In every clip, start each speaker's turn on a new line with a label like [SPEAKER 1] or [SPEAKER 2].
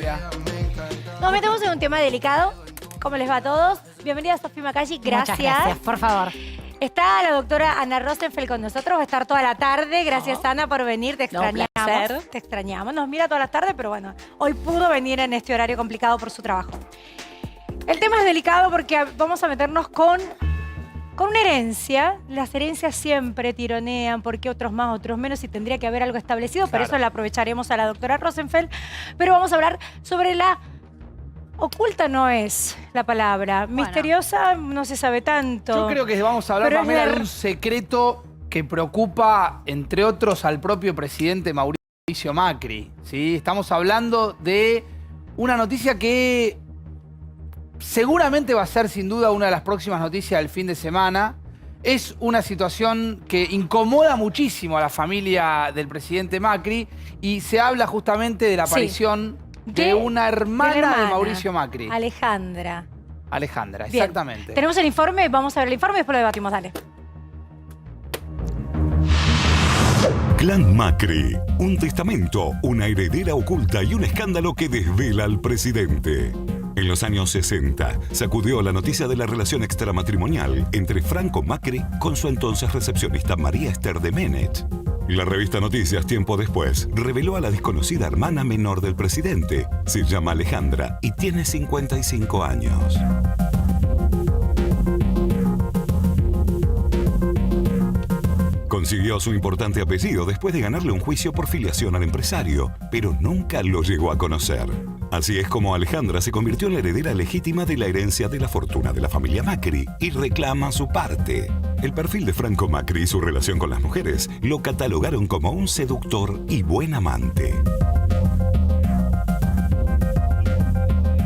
[SPEAKER 1] Julia.
[SPEAKER 2] Nos metemos en un tema delicado. ¿Cómo les va a todos? Bienvenida Sofía Macalli, gracias.
[SPEAKER 3] Muchas gracias, por favor.
[SPEAKER 2] Está la doctora Ana Rosenfeld con nosotros, va a estar toda la tarde. Gracias, Ana, por venir, te extrañamos.
[SPEAKER 3] placer.
[SPEAKER 2] Te extrañamos, nos mira todas las tardes, pero bueno, hoy pudo venir en este horario complicado por su trabajo. El tema es delicado porque vamos a meternos con una herencia. Las herencias siempre tironean, porque otros más, otros menos, y tendría que haber algo establecido. Por eso la aprovecharemos a la doctora Rosenfeld. Pero vamos a hablar sobre la... Oculta no es la palabra.
[SPEAKER 3] Bueno.
[SPEAKER 2] Misteriosa no se sabe tanto.
[SPEAKER 1] Yo creo que vamos a hablar,
[SPEAKER 2] Pero
[SPEAKER 1] Pamela,
[SPEAKER 2] es
[SPEAKER 1] de un secreto que preocupa, entre otros, al propio presidente Mauricio Macri, ¿sí? Estamos hablando de una noticia que seguramente va a ser, sin duda, una de las próximas noticias del fin de semana. Es una situación que incomoda muchísimo a la familia del presidente Macri y se habla justamente de la aparición de una hermana de Mauricio Macri.
[SPEAKER 2] Alejandra.
[SPEAKER 1] Alejandra,
[SPEAKER 2] Bien.
[SPEAKER 1] exactamente.
[SPEAKER 2] Tenemos el informe, vamos a ver el informe y después lo debatimos, dale.
[SPEAKER 4] Clan Macri, un testamento, una heredera oculta y un escándalo que desvela al presidente. En los años 60, sacudió la noticia de la relación extramatrimonial entre Franco Macri con su entonces recepcionista María Esther de Menet. La revista Noticias, tiempo después, reveló a la desconocida hermana menor del presidente. Se llama Alejandra y tiene 55 años. Consiguió su importante apellido después de ganarle un juicio por filiación al empresario, pero nunca lo llegó a conocer. Así es como Alejandra se convirtió en la heredera legítima de la herencia de la fortuna de la familia Macri y reclama su parte. El perfil de Franco Macri y su relación con las mujeres lo catalogaron como un seductor y buen amante.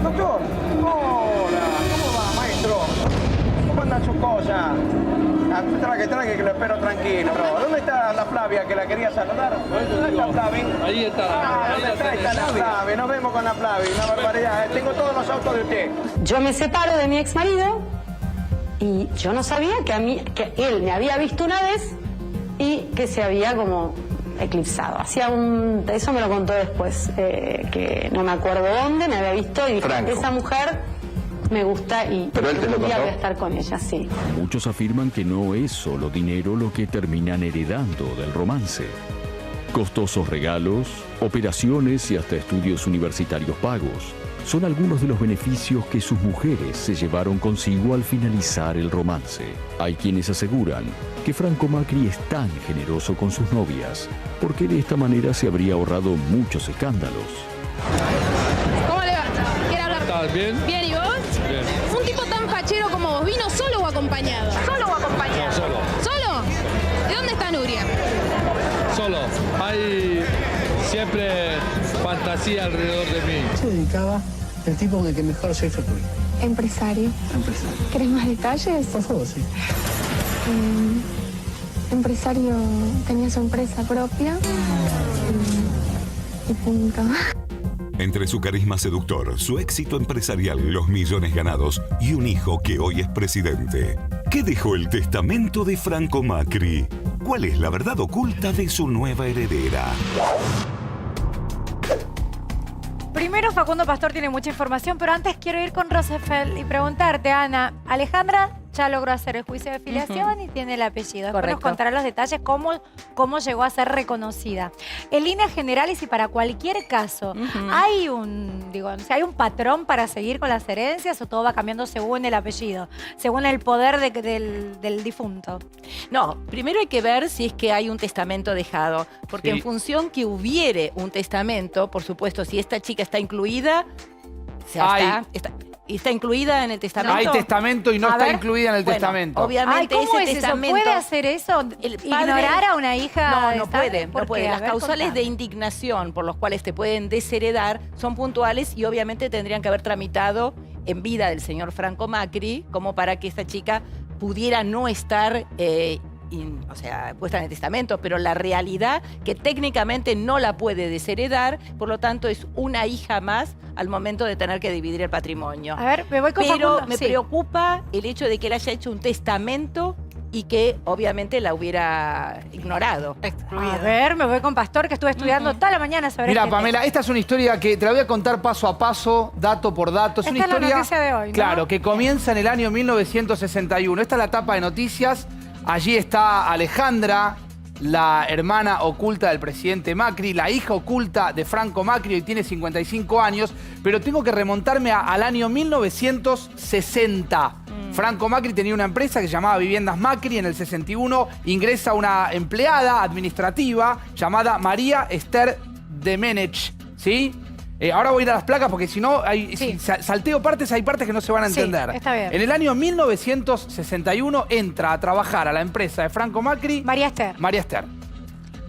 [SPEAKER 5] Doctor, hola, ¿cómo va, maestro? ¿Cómo andan sus cosas? Tranqui, que lo espero tranquilo. ¿Dónde está la Flavia que la quería saludar? ¿Dónde está Flavia?
[SPEAKER 6] Ahí está.
[SPEAKER 5] ¿Dónde está la Flavia? Nos vemos con la Flavia, una barbaridad. Tengo todos los autos de usted.
[SPEAKER 7] Yo me separo de mi ex marido y yo no sabía que él me había visto una vez y que se había como eclipsado. Eso me lo contó después, que no me acuerdo dónde, me había visto y
[SPEAKER 5] Franco.
[SPEAKER 7] Esa mujer me gusta y
[SPEAKER 5] ¿Pero él te lo
[SPEAKER 7] un día
[SPEAKER 5] contó?
[SPEAKER 7] voy a estar con ella, sí.
[SPEAKER 6] Muchos afirman que no es solo dinero lo que terminan heredando del romance. Costosos regalos, operaciones y hasta estudios universitarios pagos son algunos de los beneficios que sus mujeres se llevaron consigo al finalizar el romance. Hay quienes aseguran que Franco Macri es tan generoso con sus novias porque de esta manera se habría ahorrado muchos escándalos.
[SPEAKER 8] ¿Cómo le va? ¿Quiere hablar?
[SPEAKER 6] ¿Estás bien?
[SPEAKER 8] Bien, ¿y vos?
[SPEAKER 6] Bien.
[SPEAKER 8] Un tipo tan fachero como vos, ¿vino solo o acompañado? ¿Solo o acompañado?
[SPEAKER 6] Solo.
[SPEAKER 8] ¿Solo? ¿De dónde está Nuria?
[SPEAKER 6] Solo. Hay siempre fantasía alrededor de mí.
[SPEAKER 9] Se dedicaba el tipo con el que mejor sexo tuve.
[SPEAKER 10] Empresario. ¿Querés más detalles?
[SPEAKER 9] Por favor, sí.
[SPEAKER 10] Empresario tenía su empresa propia y punto.
[SPEAKER 4] Entre su carisma seductor, su éxito empresarial, los millones ganados y un hijo que hoy es presidente. ¿Qué dejó el testamento de Franco Macri? ¿Cuál es la verdad oculta de su nueva heredera?
[SPEAKER 2] Primero, Facundo Pastor tiene mucha información, pero antes quiero ir con Rosenfeld y preguntarte, Ana, Alejandra ya logró hacer el juicio de filiación y tiene el apellido. Después nos
[SPEAKER 3] Correcto.
[SPEAKER 2] contará los detalles, cómo llegó a ser reconocida. En líneas generales y para cualquier caso, ¿hay hay un patrón para seguir con las herencias o todo va cambiando según el apellido, según el poder del difunto?
[SPEAKER 3] No, primero hay que ver si es que hay un testamento dejado, porque
[SPEAKER 1] Sí.
[SPEAKER 3] en función que hubiere un testamento, por supuesto, si esta chica está incluida, o sea, está incluida en el testamento.
[SPEAKER 1] Hay testamento y no
[SPEAKER 2] A
[SPEAKER 1] está
[SPEAKER 2] ver.
[SPEAKER 1] incluida en el
[SPEAKER 3] Bueno,
[SPEAKER 1] testamento.
[SPEAKER 3] obviamente
[SPEAKER 2] ¿cómo
[SPEAKER 3] ese
[SPEAKER 2] es eso?
[SPEAKER 3] testamento...
[SPEAKER 2] ¿Puede hacer eso?
[SPEAKER 3] El padre-
[SPEAKER 2] ¿Ignorar a una hija?
[SPEAKER 3] No, no
[SPEAKER 2] estable?
[SPEAKER 3] puede,
[SPEAKER 2] ¿Por
[SPEAKER 3] no puede.
[SPEAKER 2] qué? A
[SPEAKER 3] Las
[SPEAKER 2] ver,
[SPEAKER 3] causales
[SPEAKER 2] contame.
[SPEAKER 3] de indignación por los cuales te pueden desheredar son puntuales y obviamente tendrían que haber tramitado en vida del señor Franco Macri como para que esta chica pudiera no estar puesta en el testamento, pero la realidad que técnicamente no la puede desheredar, por lo tanto es una hija más al momento de tener que dividir el patrimonio.
[SPEAKER 2] A ver, me voy con
[SPEAKER 3] Pero
[SPEAKER 2] Facundo.
[SPEAKER 3] me
[SPEAKER 2] Sí.
[SPEAKER 3] preocupa el hecho de que él haya hecho un testamento y que obviamente la hubiera ignorado.
[SPEAKER 2] A ver, me voy con Pastor, que estuve estudiando toda la mañana sobre
[SPEAKER 1] Mira,
[SPEAKER 2] este
[SPEAKER 1] Pamela, esta es una historia que te la voy a contar paso a paso, dato por dato. Es
[SPEAKER 2] Esta
[SPEAKER 1] una
[SPEAKER 2] es la
[SPEAKER 1] historia,
[SPEAKER 2] noticia de hoy, ¿no?
[SPEAKER 1] claro, que comienza en el año 1961. Esta es la tapa de noticias. Allí está Alejandra, la hermana oculta del presidente Macri, la hija oculta de Franco Macri, hoy tiene 55 años, pero tengo que remontarme al año 1960. Franco Macri tenía una empresa que se llamaba Viviendas Macri. En el 61 ingresa una empleada administrativa llamada María Esther Demenech, ¿sí? Ahora voy a ir a las placas porque si no, si salteo partes, hay partes que no se van a entender.
[SPEAKER 2] Sí, está bien.
[SPEAKER 1] En el año 1961 entra a trabajar a la empresa de Franco Macri
[SPEAKER 2] María Esther.
[SPEAKER 1] María Esther.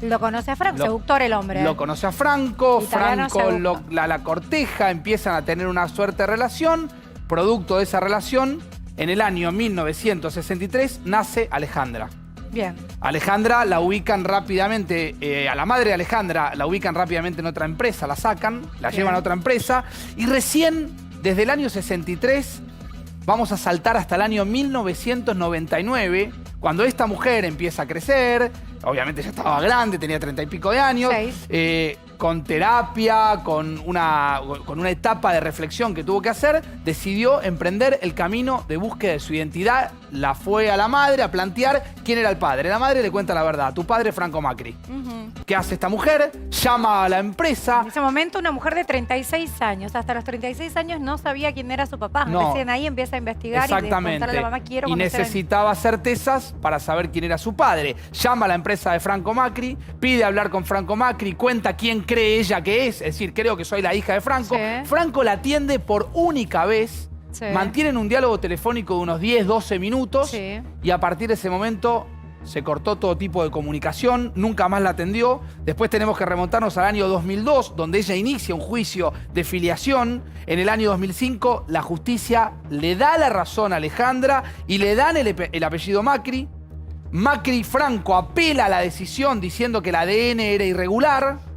[SPEAKER 2] Lo conoce a Franco, seductor el hombre.
[SPEAKER 1] Lo conoce a Franco,
[SPEAKER 2] Italiano
[SPEAKER 1] Franco la corteja, empiezan a tener una suerte de relación. Producto de esa relación, en el año 1963 nace Alejandra.
[SPEAKER 2] Bien.
[SPEAKER 1] Alejandra la ubican rápidamente, a la madre de Alejandra la ubican rápidamente en otra empresa, la sacan, la llevan a otra empresa y recién desde el año 63 vamos a saltar hasta el año 1999, cuando esta mujer empieza a crecer, obviamente ya estaba grande, tenía 30 y pico de años, con terapia, con una etapa de reflexión que tuvo que hacer, decidió emprender el camino de búsqueda de su identidad. La fue a la madre a plantear quién era el padre. La madre le cuenta la verdad, tu padre es Franco Macri. ¿Qué hace esta mujer? Llama a la empresa.
[SPEAKER 2] En ese momento una mujer de 36 años. Hasta los 36 años no sabía quién era su papá.
[SPEAKER 1] No.
[SPEAKER 2] Recién ahí empieza a investigar y de contarle a la mamá, quiero
[SPEAKER 1] y
[SPEAKER 2] conocer
[SPEAKER 1] necesitaba certezas para saber quién era su padre. Llama a la empresa de Franco Macri, pide hablar con Franco Macri, cuenta quién cree ella que es decir, creo que soy la hija de Franco. Franco la atiende por única vez. Mantienen un diálogo telefónico de unos 10, 12 minutos y a partir de ese momento se cortó todo tipo de comunicación, nunca más la atendió. Después tenemos que remontarnos al año 2002, donde ella inicia un juicio de filiación. En el año 2005 la justicia le da la razón a Alejandra y le dan el apellido Macri. Macri-Franco apela a la decisión diciendo que el ADN era irregular.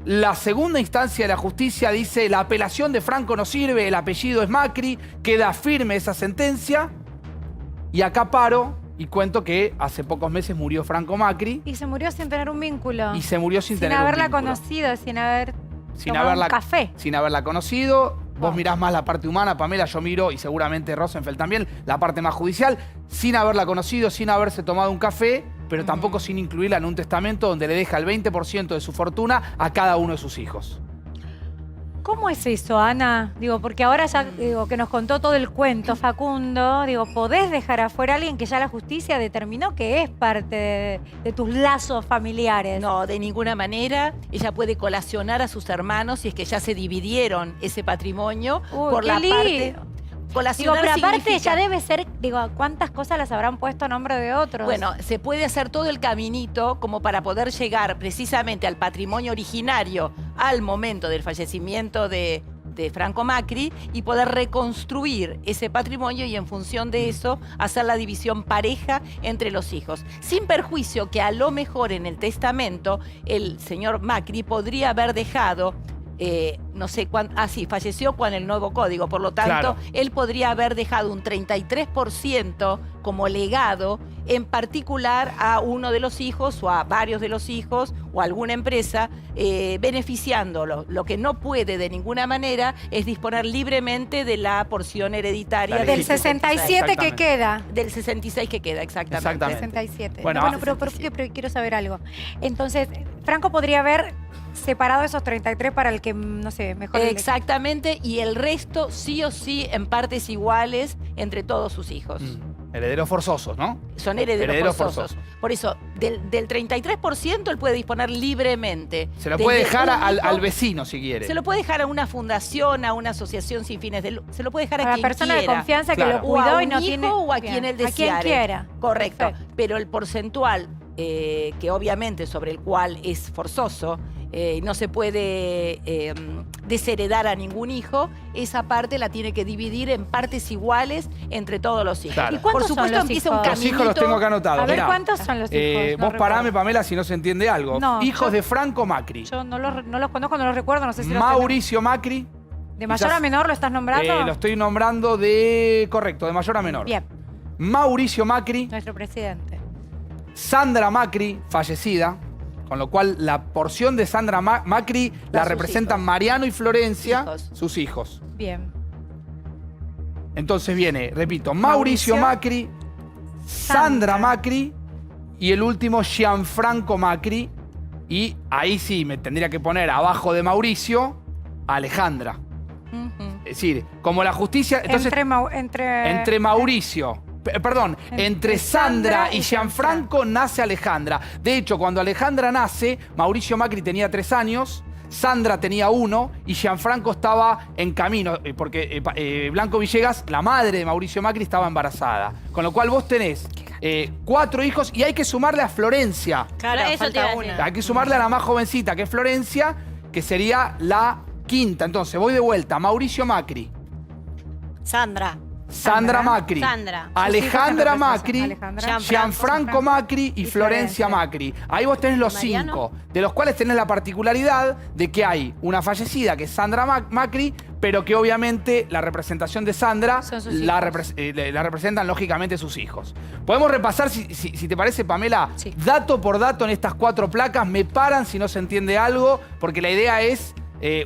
[SPEAKER 1] La segunda instancia de la justicia dice la apelación de Franco no sirve, el apellido es Macri, queda firme esa sentencia. Y acá paro y cuento que hace pocos meses murió Franco Macri.
[SPEAKER 2] Y se murió sin tener un vínculo.
[SPEAKER 1] Y se murió sin tener un
[SPEAKER 2] haberla
[SPEAKER 1] vínculo.
[SPEAKER 2] Conocido, sin tomado un café.
[SPEAKER 1] Sin haberla conocido. Vos mirás más la parte humana, Pamela, yo miro, y seguramente Rosenfeld también, la parte más judicial, sin haberla conocido, sin haberse tomado un café, pero tampoco sin incluirla en un testamento donde le deja el 20% de su fortuna a cada uno de sus hijos.
[SPEAKER 2] ¿Cómo es eso, Ana? Digo, porque ahora ya que nos contó todo el cuento, Facundo, ¿podés dejar afuera a alguien que ya la justicia determinó que es parte de tus lazos familiares?
[SPEAKER 3] No, de ninguna manera. Ella puede colacionar a sus hermanos si es que ya se dividieron ese patrimonio por la parte... Colacionar
[SPEAKER 2] pero aparte
[SPEAKER 3] significa...
[SPEAKER 2] ya debe ser, ¿cuántas cosas las habrán puesto a nombre de otros?
[SPEAKER 3] Bueno, se puede hacer todo el caminito como para poder llegar precisamente al patrimonio originario al momento del fallecimiento de Franco Macri y poder reconstruir ese patrimonio y en función de eso hacer la división pareja entre los hijos. Sin perjuicio que a lo mejor en el testamento el señor Macri podría haber dejado... no sé cuánto, falleció con el nuevo código, por lo tanto, él podría haber dejado un 33% como legado, en particular a uno de los hijos o a varios de los hijos o a alguna empresa, beneficiándolo. Lo que no puede de ninguna manera es disponer libremente de la porción hereditaria.
[SPEAKER 2] Del 67 que queda.
[SPEAKER 3] Del 66 que queda, exactamente.
[SPEAKER 2] 67.
[SPEAKER 1] Bueno,
[SPEAKER 2] pero quiero saber algo. Entonces, Franco podría haber separado esos 33 para el que, no sé, mejor...
[SPEAKER 3] Exactamente, y el resto sí o sí en partes iguales entre todos sus hijos.
[SPEAKER 1] Herederos forzosos, ¿no?
[SPEAKER 3] Son herederos forzosos. Por eso, del 33% él puede disponer libremente.
[SPEAKER 1] Se lo puede dejar al vecino si quiere.
[SPEAKER 3] Se lo puede dejar a una fundación, a una asociación sin fines de lucro. Se lo puede dejar a quien
[SPEAKER 2] la persona
[SPEAKER 3] quiera.
[SPEAKER 2] de confianza que lo cuidó y no tiene...
[SPEAKER 3] O a quien él deseare.
[SPEAKER 2] A quien quiera.
[SPEAKER 3] Correcto.
[SPEAKER 2] Perfecto.
[SPEAKER 3] Pero el porcentual, que obviamente sobre el cual es forzoso, no se puede desheredar a ningún hijo, esa parte la tiene que dividir en partes iguales entre todos los hijos.
[SPEAKER 1] Claro.
[SPEAKER 2] ¿Y cuántos
[SPEAKER 3] Por supuesto
[SPEAKER 2] son los
[SPEAKER 3] empieza
[SPEAKER 2] hijos?
[SPEAKER 3] un
[SPEAKER 1] Los
[SPEAKER 3] caminito.
[SPEAKER 1] hijos los tengo acá anotados.
[SPEAKER 2] A ver,
[SPEAKER 1] Mirá.
[SPEAKER 2] ¿cuántos son los hijos?
[SPEAKER 1] Vos parame, Pamela, si no se entiende algo.
[SPEAKER 2] No,
[SPEAKER 1] Hijos de Franco Macri.
[SPEAKER 2] Yo no los conozco, no los recuerdo, no sé si
[SPEAKER 1] Mauricio Macri.
[SPEAKER 2] ¿De mayor a menor lo estás nombrando?
[SPEAKER 1] Lo estoy nombrando de... Correcto, de mayor a menor.
[SPEAKER 2] Bien.
[SPEAKER 1] Mauricio Macri,
[SPEAKER 2] Nuestro presidente.
[SPEAKER 1] Sandra Macri, fallecida, con lo cual la porción de Sandra Macri la
[SPEAKER 3] sus
[SPEAKER 1] representan
[SPEAKER 3] hijos.
[SPEAKER 1] Mariano y Florencia,
[SPEAKER 3] Hijos.
[SPEAKER 1] sus hijos.
[SPEAKER 2] Bien.
[SPEAKER 1] Entonces viene, repito, Mauricio Macri, Sandra Macri y el último Gianfranco Macri. Y ahí sí me tendría que poner abajo de Mauricio a Alejandra. Es decir, como la justicia... Entonces, entre Mauricio... Perdón, entre Sandra y Gianfranco nace Alejandra. De hecho, cuando Alejandra nace, Mauricio Macri tenía 3 años, Sandra tenía 1 y Gianfranco estaba en camino, porque Blanco Villegas, la madre de Mauricio Macri, estaba embarazada. Con lo cual vos tenés 4 hijos y hay que sumarle a Florencia.
[SPEAKER 8] Claro, eso te iba a decir.
[SPEAKER 1] Hay que sumarle a la más jovencita, que es Florencia, que sería la quinta. Entonces, voy de vuelta. Mauricio Macri. Sandra Macri,
[SPEAKER 8] Sandra.
[SPEAKER 1] Alejandra Macri,
[SPEAKER 2] Alejandra.
[SPEAKER 1] Gianfranco Macri y Florencia Macri. Ahí vos tenés los
[SPEAKER 8] Mariano.
[SPEAKER 1] 5, de los cuales tenés la particularidad de que hay una fallecida, que es Sandra Macri, pero que obviamente la representación de Sandra
[SPEAKER 2] Son sus
[SPEAKER 1] la
[SPEAKER 2] hijos.
[SPEAKER 1] representan lógicamente sus hijos. Podemos repasar, si te parece, Pamela,
[SPEAKER 2] Sí.
[SPEAKER 1] dato por dato en estas 4 placas. Me paran si no se entiende algo, porque la idea es...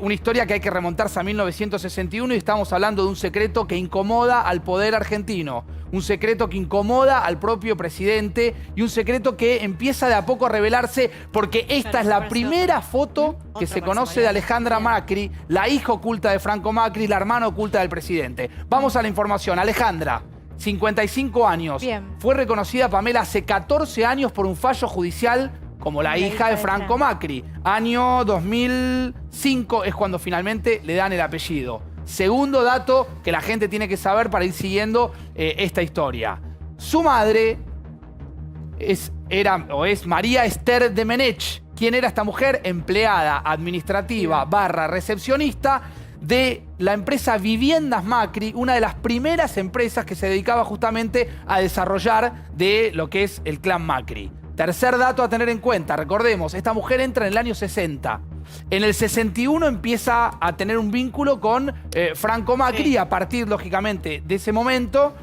[SPEAKER 1] una historia que hay que remontarse a 1961 y estamos hablando de un secreto que incomoda al poder argentino, un secreto que incomoda al propio presidente y un secreto que empieza de a poco a revelarse porque esta es la primera foto que se conoce de Alejandra Macri, la hija oculta de Franco Macri, la hermana oculta del presidente. Vamos a la información. Alejandra, 55 años.
[SPEAKER 2] Bien.
[SPEAKER 1] Fue reconocida, Pamela, hace 14 años por un fallo judicial como la hija de Franco Macri. Año 2005 es cuando finalmente le dan el apellido. Segundo dato que la gente tiene que saber para ir siguiendo esta historia. Su madre es María Esther de Menech. ¿Quién era esta mujer? Empleada administrativa / recepcionista de la empresa Viviendas Macri, una de las primeras empresas que se dedicaba justamente a desarrollar de lo que es el clan Macri. Tercer dato a tener en cuenta, recordemos, esta mujer entra en el año 60. En el 61 empieza a tener un vínculo con Franco Macri y a partir, lógicamente, de ese momento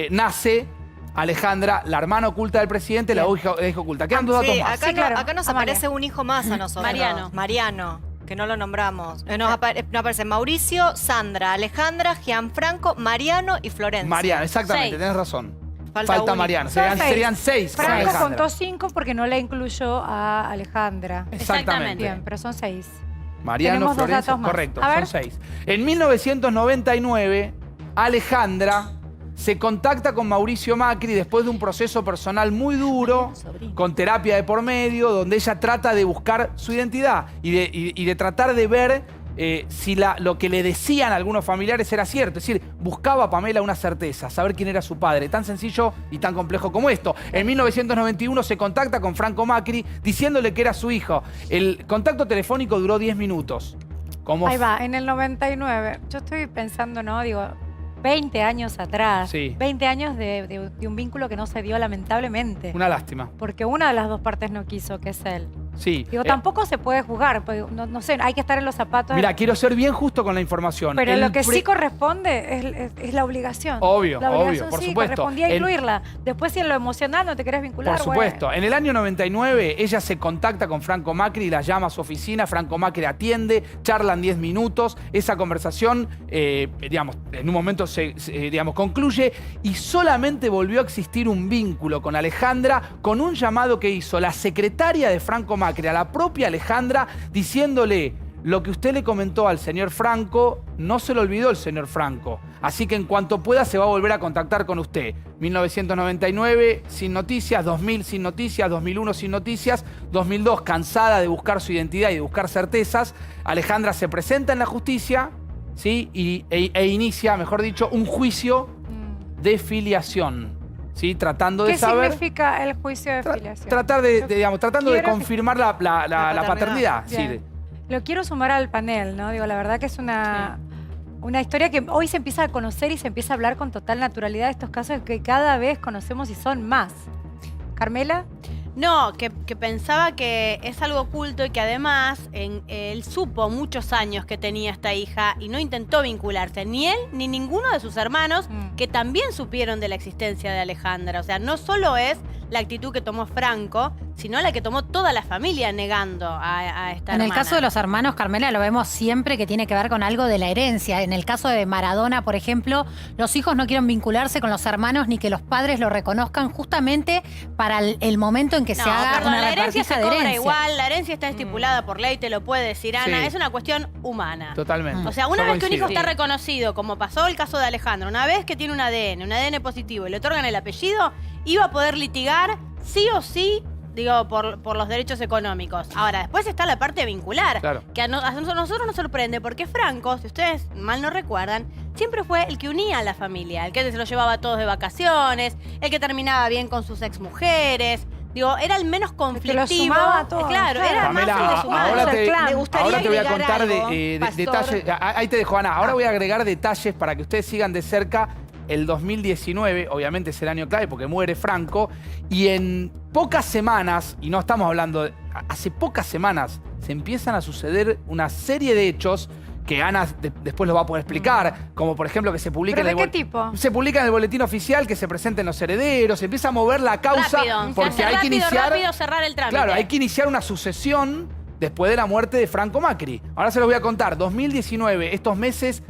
[SPEAKER 1] nace Alejandra, la hermana oculta del presidente, la hija oculta. Quedan 2 datos más.
[SPEAKER 11] Acá nos aparece un hijo más a nosotros. Mariano, que no lo nombramos. Nos aparece Mauricio, Sandra, Alejandra, Gianfranco, Mariano y Florencia.
[SPEAKER 1] Mariano, exactamente,
[SPEAKER 8] 6.
[SPEAKER 1] tenés razón.
[SPEAKER 11] Falta uno.
[SPEAKER 1] Mariano,
[SPEAKER 2] Son
[SPEAKER 1] serían 6 con
[SPEAKER 2] Franco
[SPEAKER 1] Alejandra.
[SPEAKER 2] contó 5 porque no le incluyó a Alejandra.
[SPEAKER 1] Exactamente.
[SPEAKER 2] Bien, pero son 6.
[SPEAKER 1] Mariano,
[SPEAKER 2] Tenemos 2
[SPEAKER 1] Florencia,
[SPEAKER 2] datos más.
[SPEAKER 1] correcto,
[SPEAKER 2] A
[SPEAKER 1] son
[SPEAKER 2] ver.
[SPEAKER 1] 6. En 1999, Alejandra se contacta con Mauricio Macri después de un proceso personal muy duro, con terapia de por medio, donde ella trata de buscar su identidad y de tratar de ver si lo que le decían algunos familiares era cierto. Es decir, buscaba Pamela una certeza, saber quién era su padre. Tan sencillo y tan complejo como esto. En 1991 se contacta con Franco Macri diciéndole que era su hijo. El contacto telefónico duró 10 minutos.
[SPEAKER 2] Ahí va, en el 99. Yo estoy pensando, ¿no? Digo, 20 años atrás.
[SPEAKER 1] Sí.
[SPEAKER 2] 20 años de un vínculo que no se dio lamentablemente.
[SPEAKER 1] Una lástima.
[SPEAKER 2] Porque una de las 2 partes no quiso, que es él.
[SPEAKER 1] Sí.
[SPEAKER 2] Digo, tampoco se puede juzgar, porque, no sé, hay que estar en los zapatos.
[SPEAKER 1] Mira, quiero ser bien justo con la información.
[SPEAKER 2] Pero lo que sí corresponde es la obligación.
[SPEAKER 1] Obvio,
[SPEAKER 2] la obligación
[SPEAKER 1] por
[SPEAKER 2] sí,
[SPEAKER 1] supuesto.
[SPEAKER 2] correspondía incluirla. Después, si en lo emocional no te querés vincular,
[SPEAKER 1] Por supuesto. En el año 99, ella se contacta con Franco Macri y la llama a su oficina. Franco Macri atiende, charlan 10 minutos. Esa conversación, digamos, en un momento concluye y solamente volvió a existir un vínculo con Alejandra con un llamado que hizo la secretaria de Franco Macri a la propia Alejandra diciéndole: lo que usted le comentó al señor Franco, no se lo olvidó el señor Franco. Así que en cuanto pueda se va a volver a contactar con usted. 1999, sin noticias. 2000, sin noticias. 2001, sin noticias. 2002, cansada de buscar su identidad y de buscar certezas, Alejandra se presenta en la justicia, ¿sí? e inicia, mejor dicho, un juicio de filiación. ¿Sí? Tratando de saber...
[SPEAKER 2] ¿Qué significa el juicio de filiación?
[SPEAKER 1] Tratando de confirmar la paternidad. Sí.
[SPEAKER 2] Lo quiero sumar al panel, ¿no? Digo, la verdad que es una historia que hoy se empieza a conocer y se empieza a hablar con total naturalidad de estos casos que cada vez conocemos y son más. ¿Carmela?
[SPEAKER 12] No, que pensaba que es algo oculto y que además él supo muchos años que tenía esta hija y no intentó vincularse, ni él ni ninguno de sus hermanos, que también supieron de la existencia de Alejandra. O sea, no solo es la actitud que tomó Franco, sino la que tomó toda la familia negando a esta hermana.
[SPEAKER 2] En el caso de los hermanos, Carmela, lo vemos siempre que tiene que ver con algo de la herencia. En el caso de Maradona, por ejemplo, los hijos no quieren vincularse con los hermanos ni que los padres lo reconozcan justamente para el momento en que se haga una
[SPEAKER 12] la herencia se
[SPEAKER 2] repartija de
[SPEAKER 12] cobra
[SPEAKER 2] herencia.
[SPEAKER 12] igual, la herencia está estipulada por ley, te lo puede decir Ana,
[SPEAKER 1] Sí.
[SPEAKER 12] es una cuestión humana.
[SPEAKER 1] Totalmente.
[SPEAKER 12] O sea, una
[SPEAKER 1] Yo
[SPEAKER 12] vez que un hijo
[SPEAKER 1] coincido.
[SPEAKER 12] está reconocido, como pasó el caso de Alejandro, una vez que tiene un ADN positivo y le otorgan el apellido, iba a poder litigar sí o sí, digo, por los derechos económicos. Ahora, después está la parte vincular,
[SPEAKER 1] Claro.
[SPEAKER 12] que a nosotros nos sorprende, porque Franco, si ustedes mal no recuerdan, siempre fue el que unía a la familia, el que se los llevaba a todos de vacaciones, el que terminaba bien con sus exmujeres. Digo, era el menos conflictivo.
[SPEAKER 2] sumaba a todos,
[SPEAKER 12] Claro,
[SPEAKER 2] claro.
[SPEAKER 12] era
[SPEAKER 1] Pamela,
[SPEAKER 12] más el de sumar.
[SPEAKER 1] ahora te,
[SPEAKER 2] clan.
[SPEAKER 3] Me gustaría
[SPEAKER 1] ahora te voy a
[SPEAKER 3] agregar
[SPEAKER 1] contar
[SPEAKER 3] algo, Pastor.
[SPEAKER 1] detalles. Ahí te dejo, Ana. Ahora voy a agregar detalles para que ustedes sigan de cerca el 2019. Obviamente es el año clave porque muere Franco. Y en pocas semanas, y no estamos hablando, hace pocas semanas, se empiezan a suceder una serie de hechos que Ana después lo va a poder explicar, como por ejemplo que se publica
[SPEAKER 2] ¿Pero
[SPEAKER 1] en
[SPEAKER 2] de
[SPEAKER 1] el
[SPEAKER 2] qué tipo?
[SPEAKER 1] Se publica en el boletín oficial, que se presenten los herederos, se empieza a mover la causa
[SPEAKER 12] Rápido,
[SPEAKER 1] porque hay que iniciar
[SPEAKER 12] rápido cerrar el trámite.
[SPEAKER 1] Claro, hay que iniciar una sucesión después de la muerte de Franco Macri. Ahora se los voy a contar. 2019, estos meses,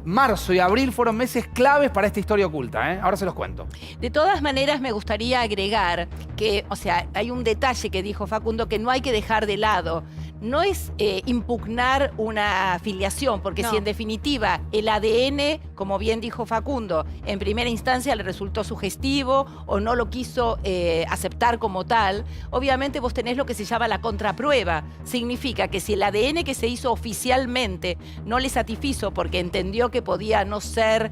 [SPEAKER 1] marzo y abril, fueron meses claves para esta historia oculta, ¿eh? Ahora se los cuento.
[SPEAKER 3] De todas maneras, me gustaría agregar que, o sea, hay un detalle que dijo Facundo que no hay que dejar de lado. No es impugnar una afiliación, porque
[SPEAKER 12] No.
[SPEAKER 3] si en definitiva el ADN, como bien dijo Facundo, en primera instancia le resultó sugestivo o no lo quiso aceptar como tal, obviamente vos tenés lo que se llama la contraprueba. Significa que si el ADN que se hizo oficialmente no le satisfizo porque entendió que podía no ser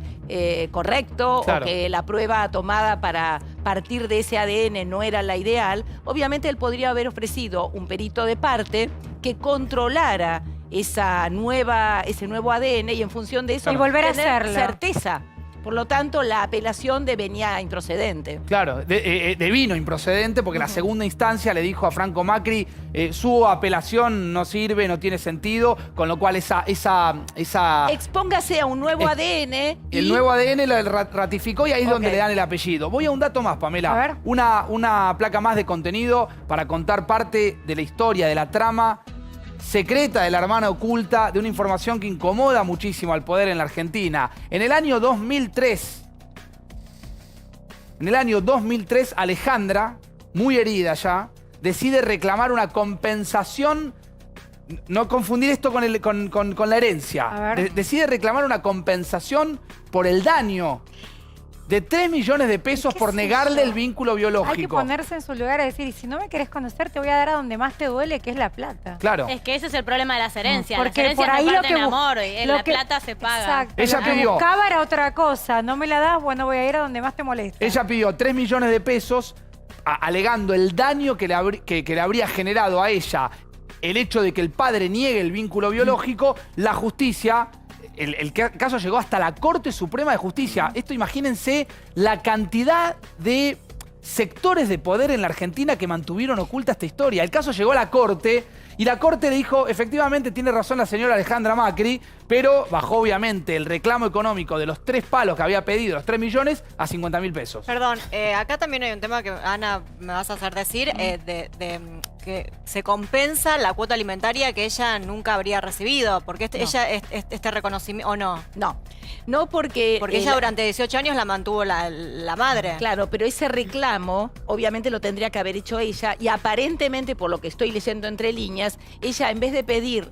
[SPEAKER 3] correcto,
[SPEAKER 1] Claro.
[SPEAKER 3] o que la prueba tomada para partir de ese ADN no era la ideal, obviamente él podría haber ofrecido un perito de parte que controlara ese nuevo ADN y en función de eso
[SPEAKER 2] Y volver a
[SPEAKER 3] tener
[SPEAKER 2] hacerlo.
[SPEAKER 3] certeza. Por lo tanto, la apelación devenía improcedente.
[SPEAKER 1] Claro, devino improcedente porque la segunda instancia le dijo a Franco Macri su apelación no sirve, no tiene sentido, con lo cual esa
[SPEAKER 3] Expóngase a un nuevo ADN.
[SPEAKER 1] el nuevo ADN lo ratificó y ahí es donde le dan el apellido. Voy a un dato más, Pamela.
[SPEAKER 2] A ver.
[SPEAKER 1] Una placa más de contenido para contar parte de la historia, de la trama secreta de la hermana oculta, de una información que incomoda muchísimo al poder en la Argentina. En el año 2003, Alejandra, muy herida ya, decide reclamar una compensación. No confundir esto con la herencia.
[SPEAKER 2] A ver.
[SPEAKER 1] Decide reclamar una compensación por el daño de 3 millones de pesos
[SPEAKER 2] ¿Qué
[SPEAKER 1] por
[SPEAKER 2] sé
[SPEAKER 1] negarle
[SPEAKER 2] yo?
[SPEAKER 1] el vínculo
[SPEAKER 2] Hay que
[SPEAKER 1] biológico.
[SPEAKER 2] ponerse en su lugar y decir, y si no me querés conocer, te voy a dar a donde más te duele, que es la plata.
[SPEAKER 1] Claro.
[SPEAKER 12] Es que ese es el problema de las herencias.
[SPEAKER 2] Porque
[SPEAKER 12] las herencias
[SPEAKER 2] por ahí
[SPEAKER 12] no
[SPEAKER 2] lo
[SPEAKER 12] parten
[SPEAKER 2] que
[SPEAKER 12] amor, en
[SPEAKER 2] lo
[SPEAKER 12] la
[SPEAKER 2] que-
[SPEAKER 12] plata se paga.
[SPEAKER 2] Exacto.
[SPEAKER 1] Ella
[SPEAKER 2] Lo que
[SPEAKER 1] pidió.
[SPEAKER 2] buscaba era otra cosa. No me la das, bueno, voy a ir a donde más te molesta.
[SPEAKER 1] Ella pidió 3 millones de pesos alegando el daño que le habría generado a ella el hecho de que el padre niegue el vínculo biológico. La justicia, el caso llegó hasta la Corte Suprema de Justicia. Esto, imagínense la cantidad de sectores de poder en la Argentina que mantuvieron oculta esta historia. El caso llegó a la Corte y la Corte le dijo, efectivamente tiene razón la señora Alejandra Macri, pero bajó obviamente el reclamo económico de los 3 palos que había pedido, los 3 millones, a 50.000 pesos.
[SPEAKER 11] Perdón, acá también hay un tema que, Ana, me vas a hacer decir, que se compensa la cuota alimentaria que ella nunca habría recibido, porque ella, este reconocimiento, ¿o no?
[SPEAKER 3] No porque...
[SPEAKER 11] Porque ella durante 18 años la mantuvo la madre.
[SPEAKER 3] Claro, pero ese reclamo obviamente lo tendría que haber hecho ella y aparentemente, por lo que estoy leyendo entre líneas, ella en vez de pedir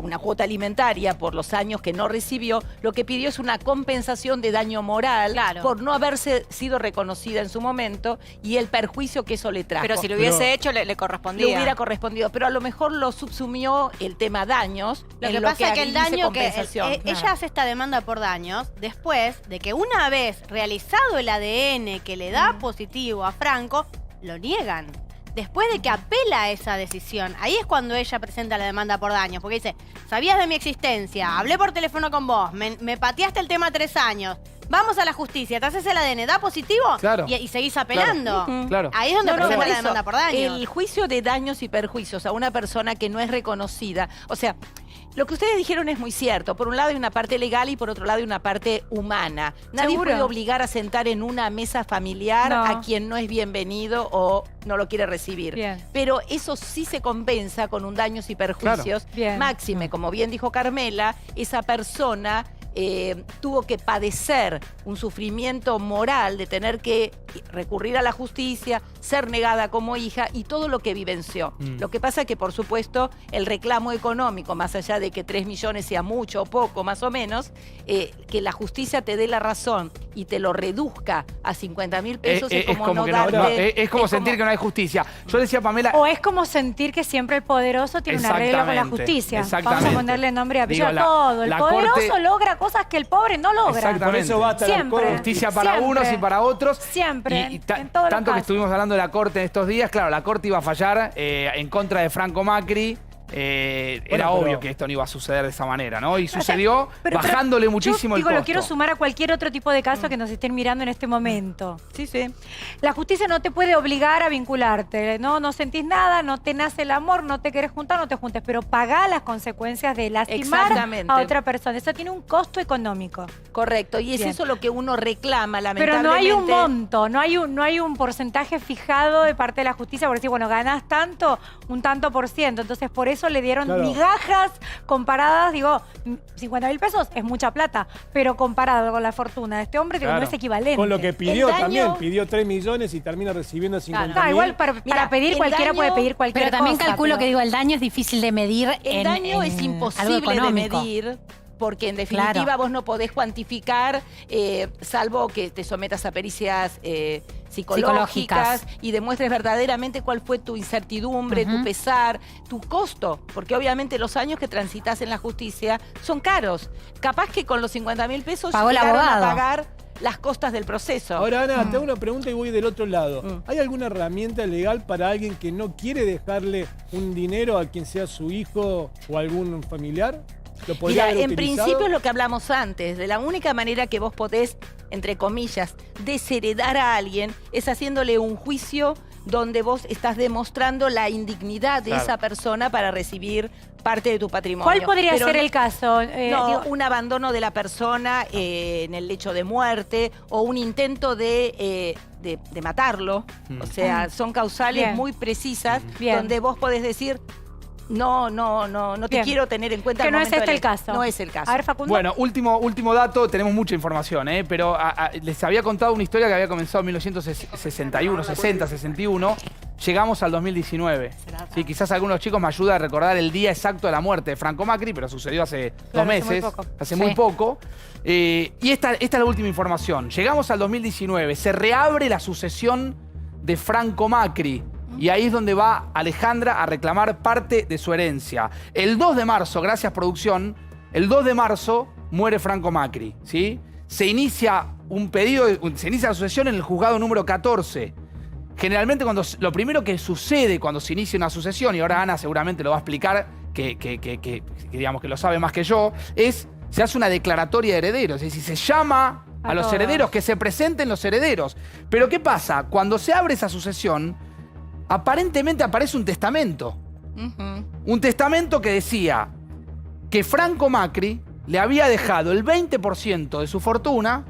[SPEAKER 3] una cuota alimentaria por los años que no recibió, lo que pidió es una compensación de daño moral por no haberse sido reconocida en su momento y el perjuicio que eso le trajo.
[SPEAKER 11] Pero si lo hubiese hecho, le correspondía.
[SPEAKER 3] Le hubiera correspondido, pero a lo mejor lo subsumió el tema daños.
[SPEAKER 12] Lo
[SPEAKER 3] en
[SPEAKER 12] que pasa es que el
[SPEAKER 3] dice
[SPEAKER 12] daño que
[SPEAKER 3] compensación.
[SPEAKER 12] ella hace esta demanda por daños después de que una vez realizado el ADN que le da positivo a Franco, lo niegan. Después de que apela a esa decisión, ahí es cuando ella presenta la demanda por daños, porque dice, sabías de mi existencia, hablé por teléfono con vos, me pateaste el tema 3 años, vamos a la justicia, te haces el ADN, da positivo
[SPEAKER 1] Claro.
[SPEAKER 12] y seguís apelando.
[SPEAKER 1] Claro.
[SPEAKER 12] Ahí es donde
[SPEAKER 3] No, no,
[SPEAKER 12] presenta
[SPEAKER 3] por
[SPEAKER 12] la
[SPEAKER 3] eso,
[SPEAKER 12] demanda por daño.
[SPEAKER 3] el juicio de daños y perjuicios a una persona que no es reconocida, o sea, lo que ustedes dijeron es muy cierto. Por un lado hay una parte legal y por otro lado hay una parte humana. Nadie
[SPEAKER 2] ¿Seguro?
[SPEAKER 3] puede obligar a sentar en una mesa familiar
[SPEAKER 2] No.
[SPEAKER 3] a quien no es bienvenido o no lo quiere recibir.
[SPEAKER 2] Bien.
[SPEAKER 3] Pero eso sí se compensa con un daños y perjuicios.
[SPEAKER 2] Bien.
[SPEAKER 3] Máxime, como bien dijo Carmela, esa persona tuvo que padecer un sufrimiento moral de tener que recurrir a la justicia, ser negada como hija y todo lo que vivenció. Lo que pasa es que, por supuesto, el reclamo económico, más allá de que 3 millones sea mucho o poco, más o menos, que la justicia te dé la razón y te lo reduzca a 50.000 pesos es como no
[SPEAKER 1] que
[SPEAKER 3] darte...
[SPEAKER 1] es como sentir que no hay justicia. Yo decía, Pamela...
[SPEAKER 2] O es como sentir que siempre el poderoso tiene un arreglo con la
[SPEAKER 1] Exactamente,
[SPEAKER 2] justicia.
[SPEAKER 1] exactamente.
[SPEAKER 2] Vamos a ponerle nombre y apellido
[SPEAKER 1] Digo,
[SPEAKER 2] a todo. El
[SPEAKER 1] la
[SPEAKER 2] poderoso
[SPEAKER 1] corte-
[SPEAKER 2] logra cosas que el pobre no logra.
[SPEAKER 1] Exactamente.
[SPEAKER 5] Por eso basta la
[SPEAKER 2] Siempre.
[SPEAKER 5] corte.
[SPEAKER 1] Justicia para
[SPEAKER 2] Siempre.
[SPEAKER 1] unos y para otros.
[SPEAKER 2] Siempre,
[SPEAKER 1] Y
[SPEAKER 2] en todos los
[SPEAKER 1] tanto que
[SPEAKER 2] casos.
[SPEAKER 1] estuvimos hablando de la Corte en estos días, claro, la Corte iba a fallar en contra de Franco Macri. Era
[SPEAKER 5] pero-
[SPEAKER 1] obvio que esto no iba a suceder de esa manera, ¿no? Y sucedió
[SPEAKER 2] Pero-
[SPEAKER 1] bajándole
[SPEAKER 2] yo
[SPEAKER 1] muchísimo
[SPEAKER 2] digo,
[SPEAKER 1] el costo.
[SPEAKER 2] lo quiero sumar a cualquier otro tipo de caso que nos estén mirando en este momento.
[SPEAKER 3] Sí, sí.
[SPEAKER 2] La justicia no te puede obligar a vincularte. No sentís nada, no te nace el amor, no te querés juntar, no te juntes. Pero pagá las consecuencias de lastimar
[SPEAKER 3] Exactamente.
[SPEAKER 2] a otra persona. Eso tiene un costo económico.
[SPEAKER 3] Correcto. Y es
[SPEAKER 2] Bien.
[SPEAKER 3] eso lo que uno reclama,
[SPEAKER 2] Pero
[SPEAKER 3] lamentablemente.
[SPEAKER 2] no hay un monto, no hay un porcentaje fijado de parte de la justicia por decir, bueno, ganás tanto, un tanto por ciento. Entonces, por eso le dieron
[SPEAKER 5] Claro.
[SPEAKER 2] migajas comparadas, digo, 50.000 pesos es mucha plata, pero comparado con la fortuna de este hombre, digo,
[SPEAKER 1] Claro.
[SPEAKER 2] no es equivalente.
[SPEAKER 5] Con lo que pidió
[SPEAKER 3] El daño-
[SPEAKER 5] también, pidió 3 millones y termina recibiendo 50.000.
[SPEAKER 2] No, igual para
[SPEAKER 3] Mira,
[SPEAKER 2] pedir
[SPEAKER 3] el
[SPEAKER 2] cualquiera
[SPEAKER 3] daño-
[SPEAKER 2] puede pedir cualquier
[SPEAKER 13] Pero también
[SPEAKER 2] cosa,
[SPEAKER 13] calculo
[SPEAKER 2] pero-
[SPEAKER 13] que digo, el daño es difícil de medir.
[SPEAKER 3] El daño es
[SPEAKER 13] algo
[SPEAKER 3] imposible de
[SPEAKER 13] económico.
[SPEAKER 3] medir. Porque en definitiva
[SPEAKER 13] Claro.
[SPEAKER 3] vos no podés cuantificar, salvo que te sometas a pericias psicológicas y demuestres verdaderamente cuál fue tu incertidumbre, tu pesar, tu costo. Porque obviamente los años que transitas en la justicia son caros. Capaz que con los 50.000 pesos
[SPEAKER 13] Pagó el
[SPEAKER 3] llegaron a
[SPEAKER 13] abogado.
[SPEAKER 3] pagar las costas del proceso.
[SPEAKER 5] Ahora, Ana, te hago una pregunta y voy del otro lado. ¿Hay alguna herramienta legal para alguien que no quiere dejarle un dinero a quien sea su hijo o algún familiar? ¿Lo podría
[SPEAKER 3] Mira,
[SPEAKER 5] haber
[SPEAKER 3] en
[SPEAKER 5] utilizado?
[SPEAKER 3] principio es lo que hablamos antes, de la única manera que vos podés, entre comillas, desheredar a alguien es haciéndole un juicio donde vos estás demostrando la indignidad de
[SPEAKER 1] Claro.
[SPEAKER 3] esa persona para recibir parte de tu patrimonio.
[SPEAKER 2] ¿Cuál podría
[SPEAKER 3] Pero
[SPEAKER 2] ser
[SPEAKER 3] no-
[SPEAKER 2] el caso?
[SPEAKER 3] No,
[SPEAKER 2] Digo,
[SPEAKER 3] un abandono de la persona en el lecho de muerte o un intento de matarlo. O sea, son causales
[SPEAKER 2] Bien.
[SPEAKER 3] muy precisas
[SPEAKER 2] Bien.
[SPEAKER 3] donde vos podés decir, no te
[SPEAKER 2] Bien.
[SPEAKER 3] quiero tener en cuenta
[SPEAKER 2] que
[SPEAKER 3] al
[SPEAKER 2] no es
[SPEAKER 3] momento
[SPEAKER 2] este
[SPEAKER 3] del-
[SPEAKER 2] el caso.
[SPEAKER 3] No es el caso.
[SPEAKER 2] A ver, Facundo.
[SPEAKER 1] Bueno, último dato, tenemos mucha información, pero les había contado una historia que había comenzado en 1961, 60, 61. Llegamos al 2019. Sí, quizás algunos chicos me ayudan a recordar el día exacto de la muerte de Franco Macri, pero sucedió hace
[SPEAKER 2] Claro,
[SPEAKER 1] 2
[SPEAKER 2] hace muy
[SPEAKER 1] meses.
[SPEAKER 2] poco.
[SPEAKER 1] Hace
[SPEAKER 13] Sí.
[SPEAKER 1] muy poco. Y esta es la última información. Llegamos al 2019. Se reabre la sucesión de Franco Macri. Y ahí es donde va Alejandra a reclamar parte de su herencia. El 2 de marzo, gracias producción, el 2 de marzo muere Franco Macri, ¿sí? Se inicia se inicia la sucesión en el juzgado número 14. Generalmente lo primero que sucede cuando se inicia una sucesión, y ahora Ana seguramente lo va a explicar, que digamos que lo sabe más que yo, se hace una declaratoria de herederos, es decir, se llama a los
[SPEAKER 2] todos.
[SPEAKER 1] herederos, que se presenten los herederos. Pero ¿qué pasa? Cuando se abre esa sucesión, aparentemente aparece un testamento.
[SPEAKER 3] Ujú.
[SPEAKER 1] Un testamento que decía que Franco Macri le había dejado el 20% de su fortuna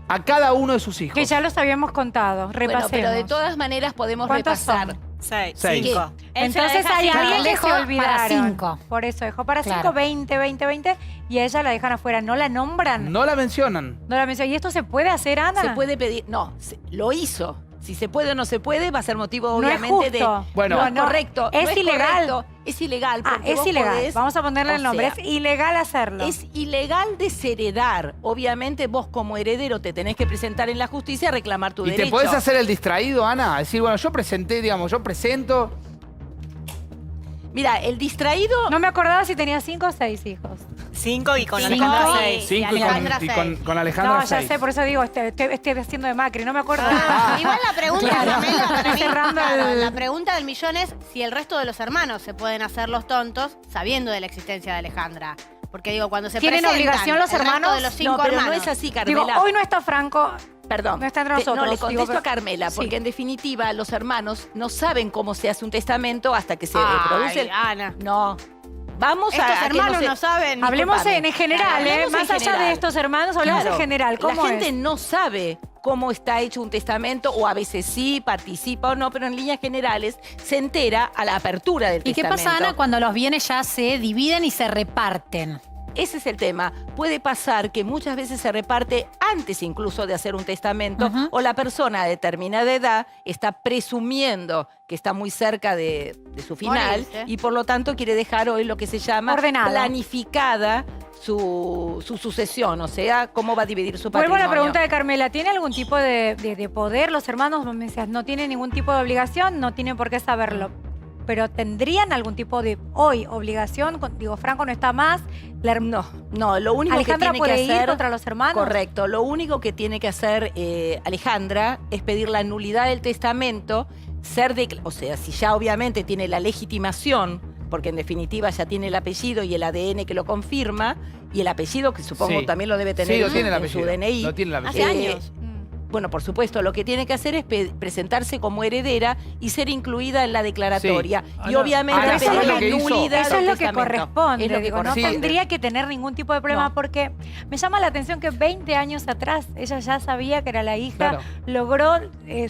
[SPEAKER 1] a cada uno de sus hijos.
[SPEAKER 2] Que ya los habíamos contado.
[SPEAKER 3] Bueno,
[SPEAKER 2] Repasemos.
[SPEAKER 3] pero de todas maneras podemos
[SPEAKER 2] ¿Cuántos
[SPEAKER 3] repasar.
[SPEAKER 2] son?
[SPEAKER 11] 6,
[SPEAKER 1] Seis.
[SPEAKER 11] 5.
[SPEAKER 12] Él se la
[SPEAKER 2] Entonces
[SPEAKER 12] deja
[SPEAKER 2] hay
[SPEAKER 12] así,
[SPEAKER 2] alguien
[SPEAKER 12] ¿no?
[SPEAKER 2] que
[SPEAKER 13] dejó
[SPEAKER 2] se
[SPEAKER 13] para
[SPEAKER 2] olvidaron.
[SPEAKER 13] 5.
[SPEAKER 2] Por eso dejó para 5,
[SPEAKER 13] Claro.
[SPEAKER 2] 20, 20, 20. Y a ella la dejan afuera. ¿No la nombran?
[SPEAKER 1] No la mencionan.
[SPEAKER 2] No la mencionan. ¿Y esto se puede hacer, Ana?
[SPEAKER 3] Se puede pedir, no, lo hizo. Si se puede o no se puede, va a ser motivo
[SPEAKER 2] No es
[SPEAKER 3] obviamente de...
[SPEAKER 2] justo.
[SPEAKER 1] Bueno.
[SPEAKER 3] no es
[SPEAKER 2] No,
[SPEAKER 3] correcto.
[SPEAKER 2] es
[SPEAKER 3] no
[SPEAKER 2] ilegal.
[SPEAKER 3] correcto, es ilegal.
[SPEAKER 2] Ah,
[SPEAKER 3] porque
[SPEAKER 2] es
[SPEAKER 3] vos
[SPEAKER 2] ilegal.
[SPEAKER 3] podés-
[SPEAKER 2] Vamos a ponerle el
[SPEAKER 3] o
[SPEAKER 2] nombre.
[SPEAKER 3] sea,
[SPEAKER 2] Es ilegal hacerlo.
[SPEAKER 3] Es ilegal desheredar. Obviamente vos como heredero te tenés que presentar en la justicia a reclamar tu
[SPEAKER 1] ¿Y
[SPEAKER 3] derecho.
[SPEAKER 1] te podés hacer el distraído, Ana? Decir, bueno, yo presento...
[SPEAKER 3] Mira, el distraído...
[SPEAKER 2] No me acordaba si tenía 5 o 6 hijos.
[SPEAKER 11] 5 y con
[SPEAKER 12] Cinco
[SPEAKER 11] Alejandra
[SPEAKER 12] y-
[SPEAKER 11] 6.
[SPEAKER 1] 5 y
[SPEAKER 12] Alejandra
[SPEAKER 1] con
[SPEAKER 12] seis.
[SPEAKER 1] Alejandra
[SPEAKER 2] No, ya
[SPEAKER 1] 6.
[SPEAKER 2] sé, por eso digo, estoy haciendo de Macri, no me acuerdo.
[SPEAKER 12] Igual la pregunta, Pamela, para mí,
[SPEAKER 2] cerrando
[SPEAKER 12] claro,
[SPEAKER 2] el-
[SPEAKER 12] la pregunta del millón es si el resto de los hermanos se pueden hacer los tontos sabiendo de la existencia de Alejandra. Porque digo, cuando se
[SPEAKER 2] ¿Tienen
[SPEAKER 12] presentan
[SPEAKER 2] obligación los
[SPEAKER 12] el resto
[SPEAKER 2] hermanos?
[SPEAKER 12] de los 5
[SPEAKER 3] No, pero
[SPEAKER 12] hermanos.
[SPEAKER 3] no es así, Carmela.
[SPEAKER 2] Digo, hoy no está Franco.
[SPEAKER 3] Perdón.
[SPEAKER 2] No está entre nosotros.
[SPEAKER 3] No, le
[SPEAKER 2] Digo,
[SPEAKER 3] contesto
[SPEAKER 2] pero-
[SPEAKER 3] a Carmela, porque
[SPEAKER 2] Sí.
[SPEAKER 3] en definitiva los hermanos no saben cómo se hace un testamento hasta que se
[SPEAKER 12] Ay,
[SPEAKER 3] produce el...
[SPEAKER 12] Ana.
[SPEAKER 3] No. Vamos
[SPEAKER 12] Estos
[SPEAKER 3] a que
[SPEAKER 12] hermanos
[SPEAKER 3] se-
[SPEAKER 12] no saben.
[SPEAKER 2] Hablemos
[SPEAKER 3] Disculpame.
[SPEAKER 2] en general,
[SPEAKER 3] Hablemos
[SPEAKER 2] más
[SPEAKER 3] en
[SPEAKER 2] allá
[SPEAKER 3] general.
[SPEAKER 2] de estos hermanos, hablemos
[SPEAKER 3] Claro,
[SPEAKER 2] en general. ¿Cómo
[SPEAKER 3] la gente
[SPEAKER 2] es?
[SPEAKER 3] no sabe cómo está hecho un testamento, o a veces sí, participa o no, pero en líneas generales se entera a la apertura del
[SPEAKER 13] ¿Y qué
[SPEAKER 3] testamento.
[SPEAKER 13] pasa, Ana, cuando los bienes ya se dividen y se reparten?
[SPEAKER 3] Ese es el tema. Puede pasar que muchas veces se reparte antes incluso de hacer un testamento, o la persona de determinada edad está presumiendo que está muy cerca de su final
[SPEAKER 12] Morirse.
[SPEAKER 3] y por lo tanto quiere dejar hoy lo que se llama
[SPEAKER 2] Ordenado.
[SPEAKER 3] planificada su sucesión, o sea, cómo va a dividir su
[SPEAKER 2] Vuelvo
[SPEAKER 3] patrimonio.
[SPEAKER 2] a la pregunta de Carmela. ¿Tiene algún tipo de poder los hermanos? Me decías, no tienen ningún tipo de obligación, no tienen por qué saberlo. Pero ¿tendrían algún tipo de, hoy, obligación? Digo, Franco no está más.
[SPEAKER 3] No, lo único
[SPEAKER 2] Alejandra
[SPEAKER 3] que tiene
[SPEAKER 2] puede
[SPEAKER 3] que
[SPEAKER 2] ir
[SPEAKER 3] hacer...
[SPEAKER 2] contra los hermanos.
[SPEAKER 3] Correcto. Lo único que tiene que hacer Alejandra es pedir la nulidad del testamento, o sea, si ya obviamente tiene la legitimación, porque en definitiva ya tiene el apellido y el ADN que lo confirma, y el apellido que supongo
[SPEAKER 1] Sí.
[SPEAKER 3] también lo debe tener
[SPEAKER 1] Sí, lo
[SPEAKER 3] en
[SPEAKER 1] tiene el
[SPEAKER 3] su
[SPEAKER 1] apellido.
[SPEAKER 3] DNI.
[SPEAKER 1] Lo tiene el apellido.
[SPEAKER 12] Hace años.
[SPEAKER 3] Bueno, por supuesto, lo que tiene que hacer es presentarse como heredera y ser incluida en la declaratoria.
[SPEAKER 1] Sí.
[SPEAKER 3] Y obviamente
[SPEAKER 1] Ana,
[SPEAKER 2] eso
[SPEAKER 3] pedir
[SPEAKER 2] es
[SPEAKER 3] la
[SPEAKER 2] lo que
[SPEAKER 1] hizo.
[SPEAKER 3] nulidad
[SPEAKER 2] Eso es
[SPEAKER 3] del
[SPEAKER 2] lo que
[SPEAKER 3] testamento.
[SPEAKER 2] corresponde.
[SPEAKER 3] Es lo que
[SPEAKER 2] Digo, no
[SPEAKER 3] corresponde.
[SPEAKER 2] tendría que tener ningún tipo de problema
[SPEAKER 3] No.
[SPEAKER 2] porque me llama la atención que 20 años atrás ella ya sabía que era la hija,
[SPEAKER 1] Claro.
[SPEAKER 2] logró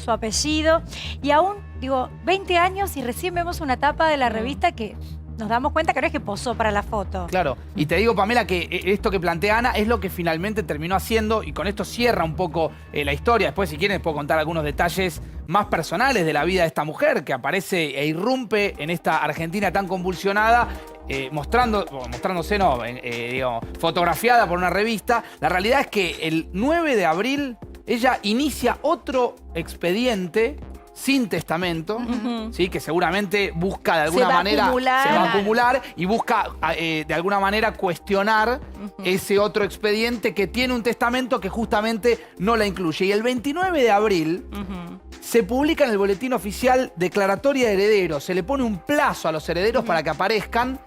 [SPEAKER 2] su apellido y aún, digo, 20 años y recién vemos una tapa de la revista que nos damos cuenta que no es que posó para la foto.
[SPEAKER 1] Claro, y te digo, Pamela, que esto que plantea Ana es lo que finalmente terminó haciendo, y con esto cierra un poco la historia. Después, si quieren, les puedo contar algunos detalles más personales de la vida de esta mujer, que aparece e irrumpe en esta Argentina tan convulsionada, mostrándose, no, digo, fotografiada por una revista. La realidad es que el 9 de abril ella inicia otro expediente sin testamento, ¿sí? Que seguramente busca de alguna manera, se va a acumular y busca de alguna manera cuestionar ese otro expediente que tiene un testamento que justamente no la incluye. Y el 29 de abril se publica en el Boletín Oficial declaratoria de herederos. Se le pone un plazo a los herederos para que aparezcan.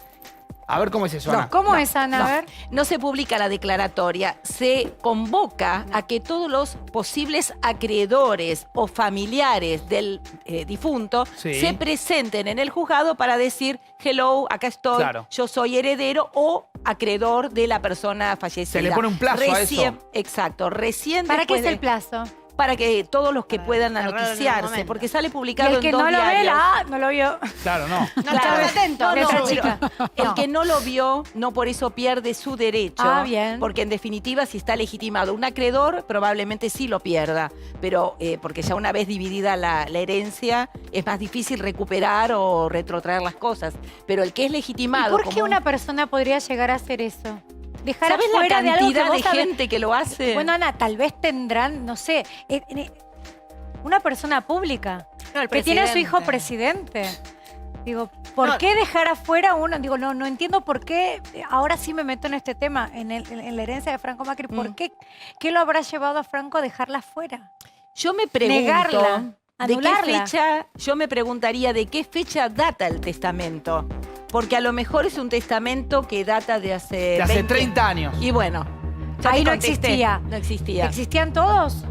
[SPEAKER 1] A ver cómo es eso, Ana.
[SPEAKER 2] ¿Cómo es, Ana?
[SPEAKER 3] No,
[SPEAKER 2] A ver.
[SPEAKER 3] no se publica la declaratoria, se convoca a que todos los posibles acreedores o familiares del difunto
[SPEAKER 1] Sí.
[SPEAKER 3] se presenten en el juzgado para decir, hello, acá estoy,
[SPEAKER 1] Claro.
[SPEAKER 3] yo soy heredero o acreedor de la persona fallecida.
[SPEAKER 1] Se le pone un plazo a eso.
[SPEAKER 3] Exacto, recién
[SPEAKER 2] ¿Para qué
[SPEAKER 3] después
[SPEAKER 2] es el plazo?
[SPEAKER 3] para que todos los que puedan
[SPEAKER 12] cerrarlo en el
[SPEAKER 3] noticiarse,
[SPEAKER 12] momento.
[SPEAKER 3] porque sale
[SPEAKER 2] Y
[SPEAKER 3] publicado
[SPEAKER 2] el que
[SPEAKER 3] en dos
[SPEAKER 2] no lo ve,
[SPEAKER 3] diarios.
[SPEAKER 2] no lo vio.
[SPEAKER 1] Claro, no.
[SPEAKER 12] No estaba atento.
[SPEAKER 3] No,
[SPEAKER 2] Letra
[SPEAKER 3] pero
[SPEAKER 2] chica.
[SPEAKER 3] el
[SPEAKER 2] No.
[SPEAKER 3] que no lo vio, no por eso pierde su derecho.
[SPEAKER 2] Ah, bien.
[SPEAKER 3] Porque en definitiva, si está legitimado un acreedor, probablemente sí lo pierda. Pero porque ya una vez dividida la herencia, es más difícil recuperar o retrotraer las cosas. Pero el que es
[SPEAKER 2] ¿Y
[SPEAKER 3] legitimado...
[SPEAKER 2] por qué
[SPEAKER 3] como
[SPEAKER 2] una persona podría llegar a hacer eso? Dejar
[SPEAKER 3] ¿Sabes la
[SPEAKER 2] afuera de algo que
[SPEAKER 3] cantidad
[SPEAKER 2] vos
[SPEAKER 3] de
[SPEAKER 2] sabés-
[SPEAKER 3] gente que lo hace?
[SPEAKER 2] Bueno, Ana, tal vez tendrán, no sé, una persona pública
[SPEAKER 11] No, el
[SPEAKER 2] que tiene a su hijo
[SPEAKER 11] presidente.
[SPEAKER 2] presidente. Digo, ¿por
[SPEAKER 11] No.
[SPEAKER 2] qué dejar afuera uno? Digo, no entiendo por qué, ahora sí me meto en este tema, en la herencia de Franco Macri, ¿por qué? ¿Qué lo habrá llevado a Franco a dejarla afuera?
[SPEAKER 3] Yo me pregunto...
[SPEAKER 2] Negarla,
[SPEAKER 3] ¿De
[SPEAKER 2] anularla.
[SPEAKER 3] qué fecha? Yo me preguntaría de qué fecha data el testamento. Porque a lo mejor es un testamento que data de hace...
[SPEAKER 1] De hace
[SPEAKER 3] 20.
[SPEAKER 1] 30 años.
[SPEAKER 3] Y bueno, ya
[SPEAKER 2] Ahí
[SPEAKER 3] te
[SPEAKER 2] no
[SPEAKER 3] contesté.
[SPEAKER 2] existía.
[SPEAKER 3] No existía.
[SPEAKER 2] ¿Existían todos?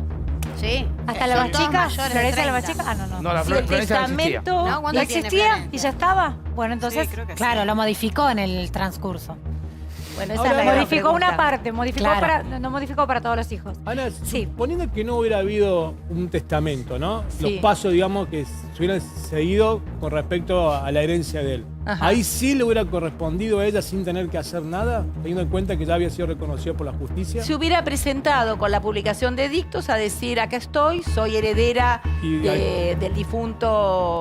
[SPEAKER 12] Sí.
[SPEAKER 2] ¿Hasta la más
[SPEAKER 12] Son todos
[SPEAKER 2] chica?
[SPEAKER 12] mayores de
[SPEAKER 2] ¿Florencia la más
[SPEAKER 12] 30.
[SPEAKER 2] chica? Ah, no.
[SPEAKER 1] No, la
[SPEAKER 3] Si el
[SPEAKER 1] Florencia no existía.
[SPEAKER 3] testamento...
[SPEAKER 12] No,
[SPEAKER 2] ¿Y
[SPEAKER 12] ¿cuánto tiene
[SPEAKER 2] existía?
[SPEAKER 12] Florencia?
[SPEAKER 2] ¿Y ya estaba? Bueno, entonces,
[SPEAKER 11] Sí, creo que sí.
[SPEAKER 13] Claro, lo modificó en el transcurso.
[SPEAKER 3] Bueno, esa
[SPEAKER 9] Ahora,
[SPEAKER 3] es la gran
[SPEAKER 2] modificó una
[SPEAKER 3] pregunta.
[SPEAKER 2] parte, modificó
[SPEAKER 13] Claro.
[SPEAKER 2] para, no modificó para todos los hijos.
[SPEAKER 9] Ana,
[SPEAKER 2] Sí.
[SPEAKER 9] suponiendo que no hubiera habido un testamento, ¿no? Los
[SPEAKER 3] Sí.
[SPEAKER 9] pasos, digamos, que se hubieran seguido con respecto a la herencia de él.
[SPEAKER 3] Ajá.
[SPEAKER 9] Ahí sí le hubiera correspondido a ella sin tener que hacer nada, teniendo en cuenta que ya había sido reconocido por la justicia.
[SPEAKER 3] Se hubiera presentado con la publicación de edictos a decir, acá estoy, soy heredera
[SPEAKER 9] Y
[SPEAKER 3] del difunto...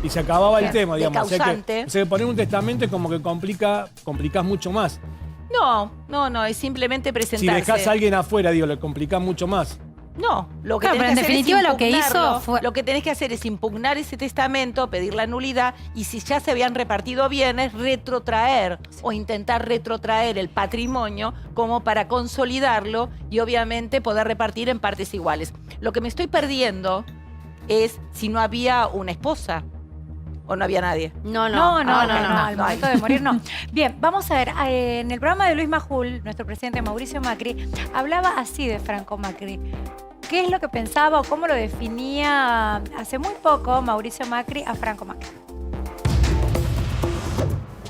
[SPEAKER 9] Y se acababa el
[SPEAKER 3] de
[SPEAKER 9] tema, digamos.
[SPEAKER 3] causante.
[SPEAKER 9] O sea que poner un testamento es como que complicás mucho más.
[SPEAKER 3] No, es simplemente
[SPEAKER 9] Si
[SPEAKER 3] presentarse.
[SPEAKER 9] dejás a alguien afuera, digo, le complicás mucho más.
[SPEAKER 3] No, lo que
[SPEAKER 13] Claro,
[SPEAKER 3] tenés
[SPEAKER 13] pero en
[SPEAKER 3] que hacer es
[SPEAKER 13] definitiva lo que
[SPEAKER 3] impugnarlo.
[SPEAKER 13] hizo fue-
[SPEAKER 3] Lo que tenés que hacer es impugnar ese testamento, pedir la nulidad y si ya se habían repartido bienes, retrotraer o intentar retrotraer el patrimonio como para consolidarlo y obviamente poder repartir en partes iguales. Lo que me estoy perdiendo es si no había una esposa ¿O no había nadie?
[SPEAKER 2] No, al momento de morir no. Bien, vamos a ver, en el programa de Luis Majul, nuestro presidente Mauricio Macri, hablaba así de Franco Macri. ¿Qué es lo que pensaba o cómo lo definía hace muy poco Mauricio Macri a Franco Macri?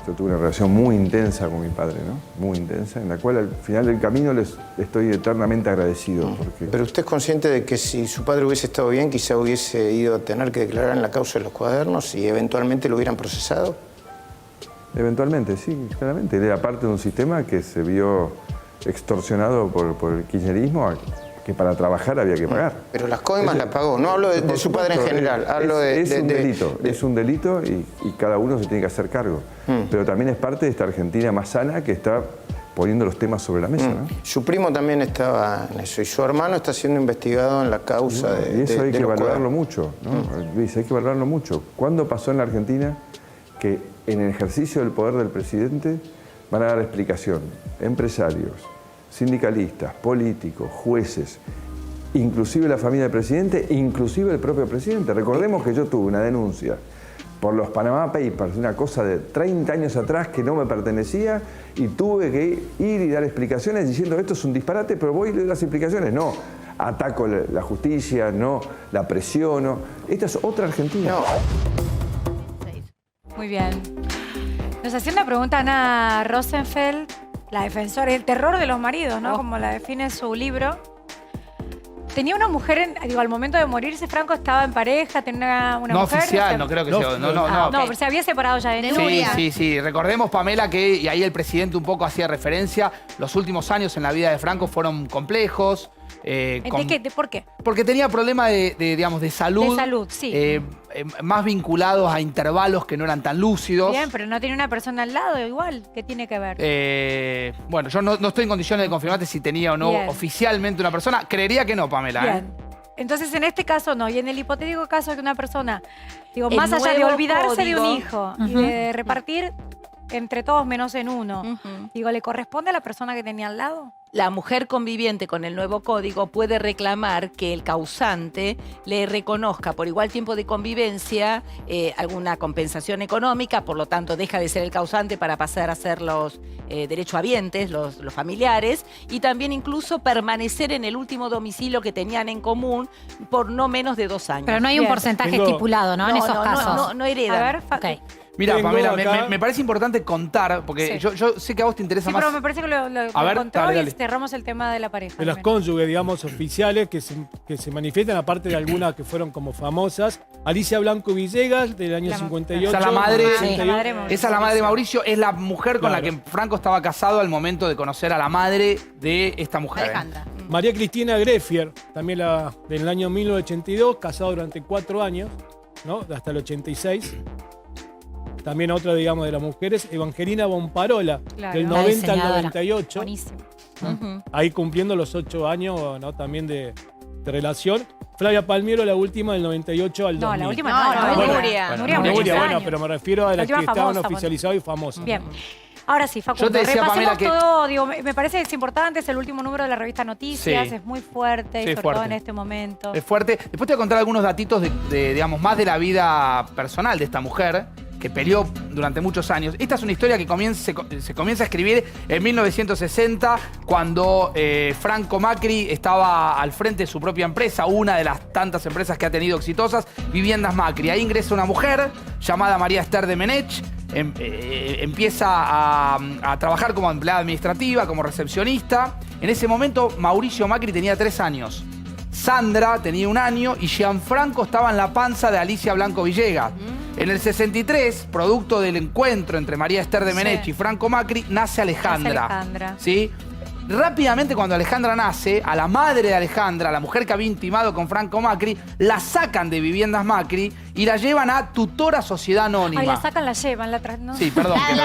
[SPEAKER 14] Yo tuve una relación muy intensa con mi padre, ¿no? Muy intensa, en la cual al final del camino les estoy eternamente agradecido. Porque...
[SPEAKER 15] Pero usted es consciente de que si su padre hubiese estado bien, quizá hubiese ido a tener que declarar en la causa de los cuadernos y eventualmente lo hubieran procesado.
[SPEAKER 14] Eventualmente, sí, claramente. Él era parte de un sistema que se vio extorsionado por el kirchnerismo, que para trabajar había que pagar.
[SPEAKER 15] Pero las coimas las pagó. No hablo de su padre en general. Hablo
[SPEAKER 14] es un delito y cada uno se tiene que hacer cargo. Pero también es parte de esta Argentina más sana que está poniendo los temas sobre la mesa, ¿no?
[SPEAKER 15] Su primo también estaba en eso y su hermano está siendo investigado en la causa de
[SPEAKER 14] Y eso hay que valorarlo
[SPEAKER 15] cuadernos.
[SPEAKER 14] mucho, ¿no? Luis, hay que valorarlo mucho. ¿Cuándo pasó en la Argentina que en el ejercicio del poder del presidente van a dar explicación empresarios, sindicalistas, políticos, jueces, inclusive la familia del presidente, inclusive el propio presidente? Recordemos que yo tuve una denuncia por los Panama Papers, una cosa de 30 años atrás que no me pertenecía, y tuve que ir y dar explicaciones diciendo esto es un disparate, pero voy y le doy las explicaciones. No, ataco la justicia, no, la presiono. Esta es otra Argentina.
[SPEAKER 2] Muy bien. Nos hacía una pregunta Ana Rosenfeld, la defensora, el terror de los maridos, ¿no? Como la define su libro. Tenía una mujer, al momento de morirse, Franco estaba en pareja, tenía una
[SPEAKER 1] No
[SPEAKER 2] mujer.
[SPEAKER 1] oficial, no creo que sea. No,
[SPEAKER 2] pero se había separado ya de
[SPEAKER 1] Sí. Recordemos, Pamela, que, y ahí el presidente un poco hacía referencia, los últimos años en la vida de Franco fueron complejos.
[SPEAKER 2] ¿Por qué?
[SPEAKER 1] Porque tenía problemas de salud.
[SPEAKER 2] De salud, sí.
[SPEAKER 1] Más vinculados a intervalos que no eran tan lúcidos.
[SPEAKER 2] Bien, pero no tenía una persona al lado igual. ¿Qué tiene que ver?
[SPEAKER 1] Bueno, yo no estoy en condiciones de confirmarte si tenía o no oficialmente una persona. Creería que no, Pamela.
[SPEAKER 2] Bien. Entonces, en este caso no. Y en el hipotético caso de que una persona,
[SPEAKER 3] El
[SPEAKER 2] más allá de
[SPEAKER 3] nuevo
[SPEAKER 2] olvidarse de un
[SPEAKER 3] código.
[SPEAKER 2] hijo y de repartir entre todos menos en uno, ¿le corresponde a la persona que tenía al lado?
[SPEAKER 3] La mujer conviviente con el nuevo código puede reclamar que el causante le reconozca por igual tiempo de convivencia alguna compensación económica, por lo tanto deja de ser el causante para pasar a ser los derechohabientes, los familiares, y también incluso permanecer en el último domicilio que tenían en común por no menos de 2 años.
[SPEAKER 13] Pero no hay un porcentaje estipulado, ¿no? En esos casos.
[SPEAKER 3] No heredan.
[SPEAKER 2] A ver,
[SPEAKER 1] Mira,
[SPEAKER 9] Tengo
[SPEAKER 1] Pamela,
[SPEAKER 9] acá-
[SPEAKER 1] me parece importante contar, porque yo sé que a vos te interesa
[SPEAKER 2] Sí,
[SPEAKER 1] más.
[SPEAKER 2] pero me parece que lo
[SPEAKER 1] A ver,
[SPEAKER 2] contó
[SPEAKER 1] dale,
[SPEAKER 2] y
[SPEAKER 1] dale.
[SPEAKER 2] cerramos el tema de la pareja.
[SPEAKER 9] De los cónyuges, digamos, oficiales que se manifiestan, aparte de algunas que fueron como famosas. Alicia Blanco Villegas, del año 58.
[SPEAKER 1] Esa es la madre,
[SPEAKER 9] 61.
[SPEAKER 1] esa es la madre de Mauricio, es la mujer con
[SPEAKER 9] Claro.
[SPEAKER 1] la que Franco estaba casado al momento de conocer a la madre de esta mujer.
[SPEAKER 12] Alejandra.
[SPEAKER 9] María Cristina Greffier, también del año 1982, casado durante 4 años, ¿no? Hasta el 86. También otra, digamos, de las mujeres, Evangelina Bonparola,
[SPEAKER 2] Claro.
[SPEAKER 9] del
[SPEAKER 2] La
[SPEAKER 9] 90 al
[SPEAKER 2] diseñadora.
[SPEAKER 9] 98.
[SPEAKER 2] Buenísimo.
[SPEAKER 9] Ahí cumpliendo los 8 años, ¿no? También de relación. Flavia Palmiero, la última, del 98 al 2000.
[SPEAKER 2] No, la última no,
[SPEAKER 9] Bueno,
[SPEAKER 2] Nuria. Nuria,
[SPEAKER 9] Nuria,
[SPEAKER 2] muchos
[SPEAKER 9] bueno,
[SPEAKER 2] años.
[SPEAKER 9] pero me refiero a
[SPEAKER 2] La
[SPEAKER 9] las que
[SPEAKER 2] última
[SPEAKER 9] estaban
[SPEAKER 2] famosa,
[SPEAKER 9] oficializadas y famosas.
[SPEAKER 2] Bien. Ahora sí, Facundo,
[SPEAKER 1] Yo te decía,
[SPEAKER 2] repasemos
[SPEAKER 1] Pamela, que-
[SPEAKER 2] todo. Digo, me parece que es importante, es el último número de la revista Noticias,
[SPEAKER 1] Sí.
[SPEAKER 2] es muy fuerte,
[SPEAKER 1] Sí,
[SPEAKER 2] sobre
[SPEAKER 1] fuerte.
[SPEAKER 2] todo en este momento.
[SPEAKER 1] Es fuerte. Después te voy a contar algunos datitos digamos, más de la vida personal de esta mujer, que peleó durante muchos años. Esta es una historia que se comienza a escribir en 1960, cuando Franco Macri estaba al frente de su propia empresa, una de las tantas empresas que ha tenido exitosas, Viviendas Macri. Ahí ingresa una mujer llamada María Esther de Menech, empieza a trabajar como empleada administrativa, como recepcionista. En ese momento, Mauricio Macri tenía 3 años. Sandra tenía 1 año y Gianfranco estaba en la panza de Alicia Blanco Villegas. En el 63, producto del encuentro entre María Esther de Menech y Franco Macri, nace Alejandra.
[SPEAKER 2] Alejandra.
[SPEAKER 1] ¿Sí? Rápidamente, cuando Alejandra nace, a la madre de Alejandra, la mujer que había intimado con Franco Macri, la sacan de Viviendas Macri y la llevan a Tutora Sociedad Anónima.
[SPEAKER 2] Ay, la sacan, la llevan, ¿no?
[SPEAKER 1] Sí, perdón. que no-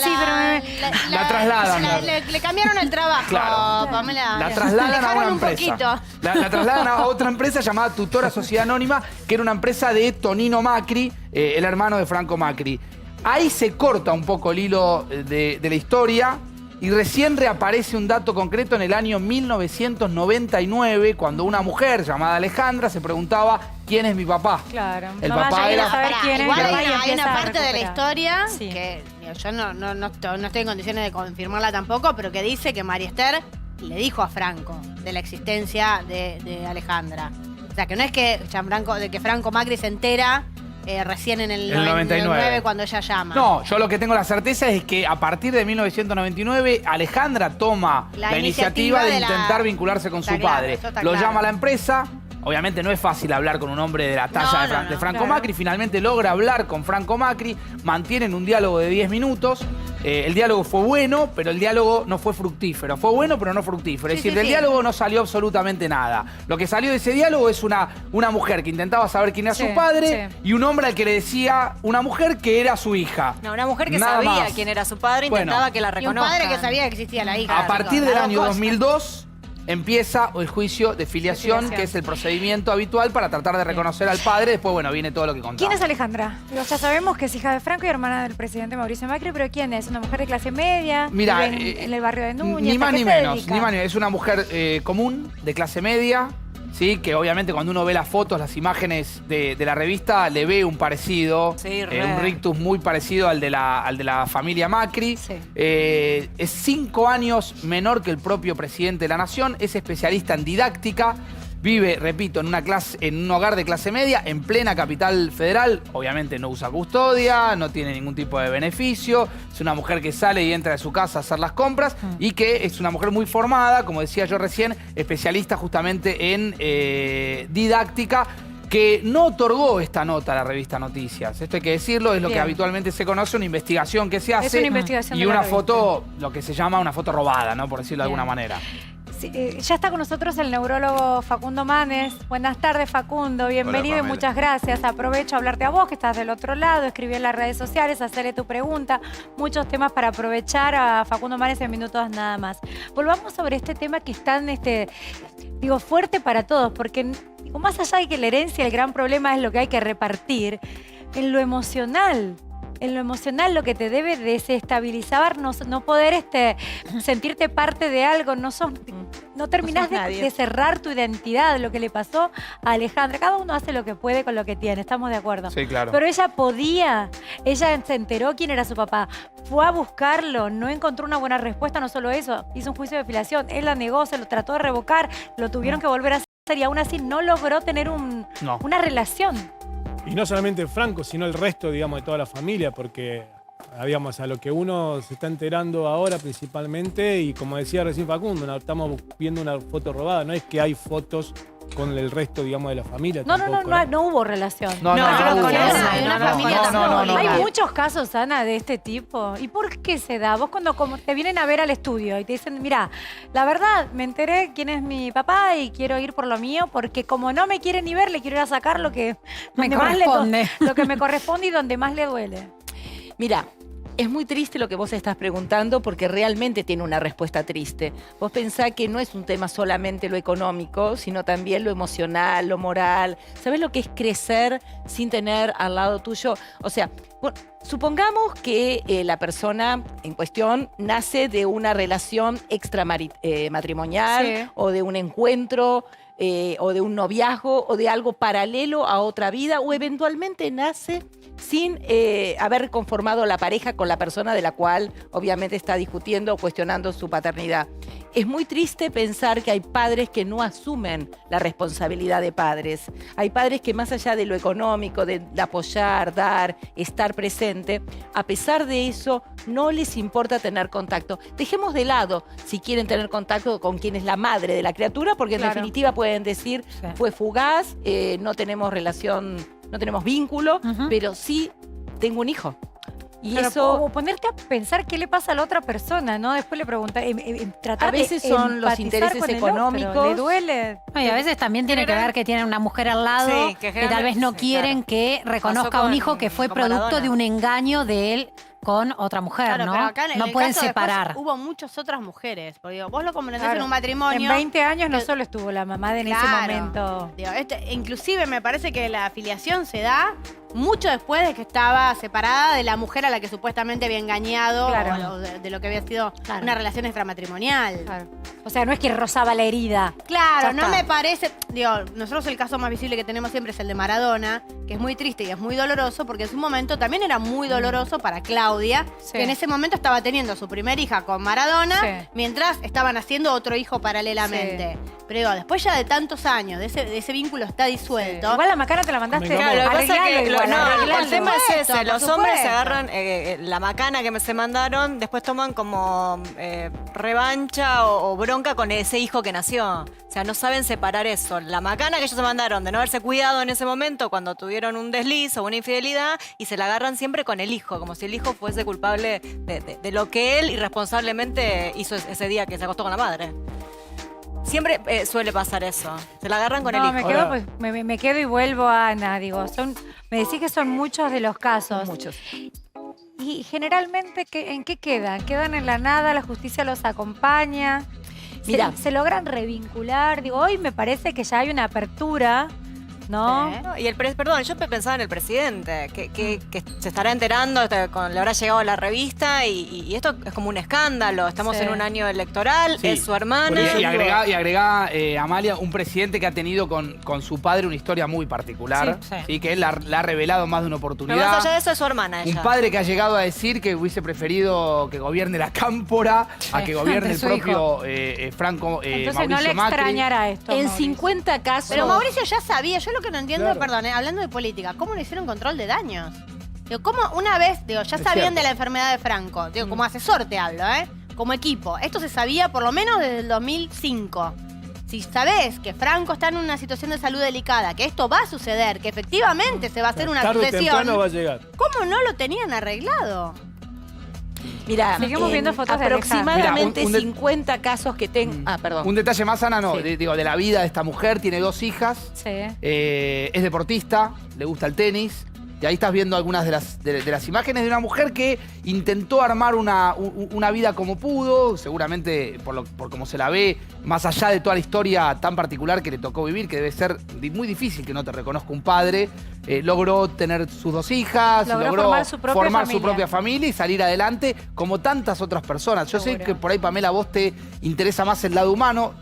[SPEAKER 2] Sí, pero
[SPEAKER 1] La trasladan.
[SPEAKER 12] Le cambiaron el trabajo,
[SPEAKER 1] Claro.
[SPEAKER 12] Pamela.
[SPEAKER 1] La trasladan a
[SPEAKER 12] Dejaron
[SPEAKER 1] una
[SPEAKER 12] un
[SPEAKER 1] empresa.
[SPEAKER 12] poquito.
[SPEAKER 1] La trasladan a otra empresa llamada Tutora Sociedad Anónima, que era una empresa de Tonino Macri, el hermano de Franco Macri. Ahí se corta un poco el hilo de la historia Y recién reaparece un dato concreto en el año 1999, cuando una mujer llamada Alejandra se preguntaba ¿quién es mi papá?
[SPEAKER 2] Claro.
[SPEAKER 1] El
[SPEAKER 2] Mamá,
[SPEAKER 1] papá
[SPEAKER 2] yo quiero
[SPEAKER 1] era...
[SPEAKER 2] saber quién es.
[SPEAKER 12] Igual
[SPEAKER 2] mi papá, y
[SPEAKER 12] hay
[SPEAKER 2] empieza
[SPEAKER 12] una
[SPEAKER 2] a
[SPEAKER 12] parte de la
[SPEAKER 2] recuperar.
[SPEAKER 12] historia
[SPEAKER 2] Sí.
[SPEAKER 12] que digo, yo no estoy en condiciones de confirmarla tampoco, pero que dice que María Esther le dijo a Franco de la existencia de Alejandra. O sea, que no es que Franco Macri se entera recién en el 99 cuando ella llama.
[SPEAKER 1] No, yo lo que tengo la certeza es que a partir de 1999 Alejandra toma la iniciativa de intentar vincularse con su padre. Lo llama a la empresa. Obviamente no es fácil hablar con un hombre de la talla de Franco Macri. Finalmente logra hablar con Franco Macri. Mantienen un diálogo de 10 minutos. El diálogo fue bueno, pero el diálogo no fue fructífero. Fue bueno, pero no fructífero. Es decir, del diálogo no salió absolutamente nada. Lo que salió de ese diálogo es una mujer que intentaba saber quién era su padre y un hombre al que le decía una mujer que era su hija.
[SPEAKER 11] No, una mujer que
[SPEAKER 1] Nada
[SPEAKER 11] sabía
[SPEAKER 1] más.
[SPEAKER 11] quién era su padre,
[SPEAKER 1] Bueno.
[SPEAKER 11] intentaba que la
[SPEAKER 12] Y un
[SPEAKER 11] reconozca.
[SPEAKER 12] padre que sabía que existía la hija.
[SPEAKER 1] A partir del
[SPEAKER 12] Las
[SPEAKER 1] año
[SPEAKER 12] dos cosas.
[SPEAKER 1] 2002 empieza el juicio de filiación, que es el procedimiento habitual para tratar de reconocer al padre. Después, bueno, viene todo lo que contamos.
[SPEAKER 2] ¿Quién es Alejandra? Digo, ya sabemos que es hija de Franco y hermana del presidente Mauricio Macri, pero ¿quién es? ¿Una mujer de clase media?
[SPEAKER 1] Mira,
[SPEAKER 2] ¿Vive en el barrio de Núñez?
[SPEAKER 1] Ni
[SPEAKER 2] ¿A
[SPEAKER 1] más
[SPEAKER 2] qué
[SPEAKER 1] ni
[SPEAKER 2] se
[SPEAKER 1] menos,
[SPEAKER 2] dedica?
[SPEAKER 1] ni más ni menos. Es una mujer común, de clase media, ¿sí? Que obviamente cuando uno ve las fotos, las imágenes de la revista, le ve un parecido,
[SPEAKER 11] Sí,
[SPEAKER 1] un rictus muy parecido al de la familia Macri. Es 5 años menor que el propio presidente de la Nación, es especialista en didáctica. Vive, repito, en un hogar de clase media, en plena capital federal. Obviamente no usa custodia, no tiene ningún tipo de beneficio. Es una mujer que sale y entra de su casa a hacer las compras y que es una mujer muy formada, como decía yo recién, especialista justamente en didáctica, que no otorgó esta nota a la revista Noticias. Esto hay que decirlo, es lo que
[SPEAKER 2] Bien.
[SPEAKER 1] habitualmente se conoce, una investigación que se hace.
[SPEAKER 2] Es una investigación
[SPEAKER 1] y
[SPEAKER 2] de la
[SPEAKER 1] una
[SPEAKER 2] revista.
[SPEAKER 1] foto, lo que se llama una foto robada, ¿no? Por decirlo de
[SPEAKER 2] Bien.
[SPEAKER 1] alguna manera.
[SPEAKER 2] Sí, ya está con nosotros el neurólogo Facundo Manes. Buenas tardes, Facundo. Bienvenido y
[SPEAKER 16] Pamela.
[SPEAKER 2] muchas gracias. Aprovecho a hablarte a vos, que estás del otro lado, escribí en las redes sociales, hacerle tu pregunta. Muchos temas para aprovechar a Facundo Manes en minutos nada más. Volvamos sobre este tema que es tan, fuerte para todos, porque más allá de que la herencia, el gran problema es lo que hay que repartir, en lo emocional lo que te debe desestabilizar, no poder sentirte parte de algo, no terminás de cerrar tu identidad, lo que le pasó a Alejandra. Cada uno hace lo que puede con lo que tiene, estamos de acuerdo.
[SPEAKER 1] Sí, claro.
[SPEAKER 2] Pero ella se enteró quién era su papá, fue a buscarlo, no encontró una buena respuesta, no solo eso, hizo un juicio de filiación, él la negó, se lo trató de revocar, lo tuvieron que volver a hacer y aún así no logró tener una relación.
[SPEAKER 9] Y no solamente Franco, sino el resto, digamos, de toda la familia, porque, digamos, a lo que uno se está enterando ahora principalmente, y como decía recién Facundo, estamos viendo una foto robada, no es que hay fotos con el resto, digamos, de la familia.
[SPEAKER 2] No hubo relación.
[SPEAKER 1] No,
[SPEAKER 2] Hay muchos casos, Ana, de este tipo. ¿Y por qué se da? Vos cuando te vienen a ver al estudio y te dicen, mira, la verdad, me enteré quién es mi papá y quiero ir por lo mío, porque como no me quiere ni ver, le quiero ir a sacar lo que me corresponde y donde más le duele.
[SPEAKER 3] Mira, es muy triste lo que vos estás preguntando porque realmente tiene una respuesta triste. Vos pensás que no es un tema solamente lo económico, sino también lo emocional, lo moral. ¿Sabés lo que es crecer sin tener al lado tuyo? O sea, supongamos que la persona en cuestión nace de una relación extramatrimonial o de un encuentro o de un noviazgo o de algo paralelo a otra vida o eventualmente nace sin haber conformado la pareja con la persona de la cual obviamente está discutiendo o cuestionando su paternidad. Es muy triste pensar que hay padres que no asumen la responsabilidad de padres. Hay padres que más allá de lo económico, de apoyar, dar, estar presente, a pesar de eso no les importa tener contacto. Dejemos de lado si quieren tener contacto con quien es la madre de la criatura, porque en definitiva pueden decir, fue fugaz, no tenemos relación, no tenemos vínculo, pero sí tengo un hijo. Y
[SPEAKER 2] pero
[SPEAKER 3] eso...
[SPEAKER 2] O ponerte a pensar qué le pasa a la otra persona, ¿no? Después le preguntar, tratar
[SPEAKER 3] a veces son los intereses económicos.
[SPEAKER 2] ¿Le duele?
[SPEAKER 13] Y a veces también tiene que ver que tienen una mujer al lado que tal vez no quieren que reconozca a un hijo que fue producto de un engaño de él con otra mujer,
[SPEAKER 12] Claro,
[SPEAKER 13] ¿no?
[SPEAKER 12] pero acá en
[SPEAKER 13] No
[SPEAKER 12] el
[SPEAKER 13] pueden
[SPEAKER 12] caso
[SPEAKER 13] separar.
[SPEAKER 12] después hubo muchas otras mujeres. Porque digo, vos lo comprendés
[SPEAKER 2] Claro.
[SPEAKER 12] en un matrimonio.
[SPEAKER 2] En 20 años no solo estuvo la mamá en ese momento.
[SPEAKER 12] Digo, inclusive me parece que la afiliación se da mucho después de que estaba separada de la mujer a la que supuestamente había engañado
[SPEAKER 2] Claro.
[SPEAKER 12] o de lo que había sido una relación extramatrimonial.
[SPEAKER 2] Claro. O sea, no es que rozaba la herida.
[SPEAKER 12] Claro,
[SPEAKER 2] Ya
[SPEAKER 12] no
[SPEAKER 2] está.
[SPEAKER 12] me parece... Digo, nosotros el caso más visible que tenemos siempre es el de Maradona, que es muy triste y es muy doloroso, porque en su momento también era muy doloroso para Claudia, que en ese momento estaba teniendo a su primer hija con Maradona, mientras estaban haciendo otro hijo paralelamente. Pero digo, después ya de tantos años, de ese vínculo está disuelto.
[SPEAKER 2] Igual la macana te la mandaste.
[SPEAKER 11] Claro, lo que pasa es que el tema es ese.
[SPEAKER 12] por
[SPEAKER 11] Los hombres se
[SPEAKER 12] supuesto.
[SPEAKER 11] agarran la macana que se mandaron, después toman como revancha o bronca con ese hijo que nació. O sea, no saben separar eso. La macana que ellos se mandaron de no haberse cuidado en ese momento cuando tuvieron un desliz o una infidelidad y se la agarran siempre con el hijo, como si el hijo fuese culpable de lo que él irresponsablemente hizo ese día que se acostó con la madre. Siempre suele pasar eso. Se la agarran con el hijo.
[SPEAKER 2] Me quedo y vuelvo a Ana. Digo, me decís que son muchos de los casos.
[SPEAKER 3] Muchos.
[SPEAKER 2] Y generalmente, ¿en qué quedan? ¿Quedan en la nada? ¿La justicia los acompaña?
[SPEAKER 3] Mirá.
[SPEAKER 2] ¿Se logran revincular? Digo, hoy me parece que ya hay una apertura, ¿no?
[SPEAKER 11] No, y perdón, yo pensaba en el presidente, que se estará enterando, le habrá llegado a la revista y esto es como un escándalo. Estamos en un año electoral, es su hermana.
[SPEAKER 1] Y agrega Amalia, un presidente que ha tenido con su padre una historia muy particular, ¿sí? Que él la ha revelado más de una oportunidad.
[SPEAKER 11] Pero más allá de eso, es su hermana ella.
[SPEAKER 1] Un padre que ha llegado a decir que hubiese preferido que gobierne la Cámpora a que gobierne el propio Franco
[SPEAKER 2] Entonces
[SPEAKER 1] Mauricio
[SPEAKER 2] no le
[SPEAKER 1] Macri.
[SPEAKER 2] extrañará esto.
[SPEAKER 3] En
[SPEAKER 2] Mauricio.
[SPEAKER 3] 50 casos...
[SPEAKER 12] Pero Mauricio ya sabía, yo lo que no entiendo,
[SPEAKER 9] Claro.
[SPEAKER 12] perdón, hablando de política, ¿cómo no hicieron control de daños? Digo, ¿cómo una vez, ya sabían
[SPEAKER 1] cierto.
[SPEAKER 12] de la enfermedad de Franco? Digo, como asesor te hablo, como equipo. Esto se sabía por lo menos desde el 2005. Si sabés que Franco está en una situación de salud delicada, que esto va a suceder, que efectivamente se va a hacer una
[SPEAKER 9] Tarde o
[SPEAKER 12] sucesión,
[SPEAKER 9] temprano va a llegar.
[SPEAKER 12] ¿cómo no lo tenían arreglado?
[SPEAKER 3] Mira,
[SPEAKER 2] Seguimos viendo fotos de
[SPEAKER 3] aproximadamente
[SPEAKER 1] Aleja. Mira,
[SPEAKER 3] 50 casos que tengo... perdón.
[SPEAKER 1] Un detalle más, Ana, no,
[SPEAKER 3] Sí.
[SPEAKER 1] de la vida de esta mujer, tiene 2 hijas,
[SPEAKER 2] Sí.
[SPEAKER 1] es deportista, le gusta el tenis. Y ahí estás viendo algunas de las imágenes de una mujer que intentó armar una vida como pudo, seguramente por cómo se la ve, más allá de toda la historia tan particular que le tocó vivir, que debe ser muy difícil que no te reconozca un padre. Logró tener sus 2 hijas,
[SPEAKER 2] Logró formar su propia
[SPEAKER 1] familia y salir adelante como tantas otras personas. Yo sé que por ahí, Pamela, a vos te interesa más el lado humano.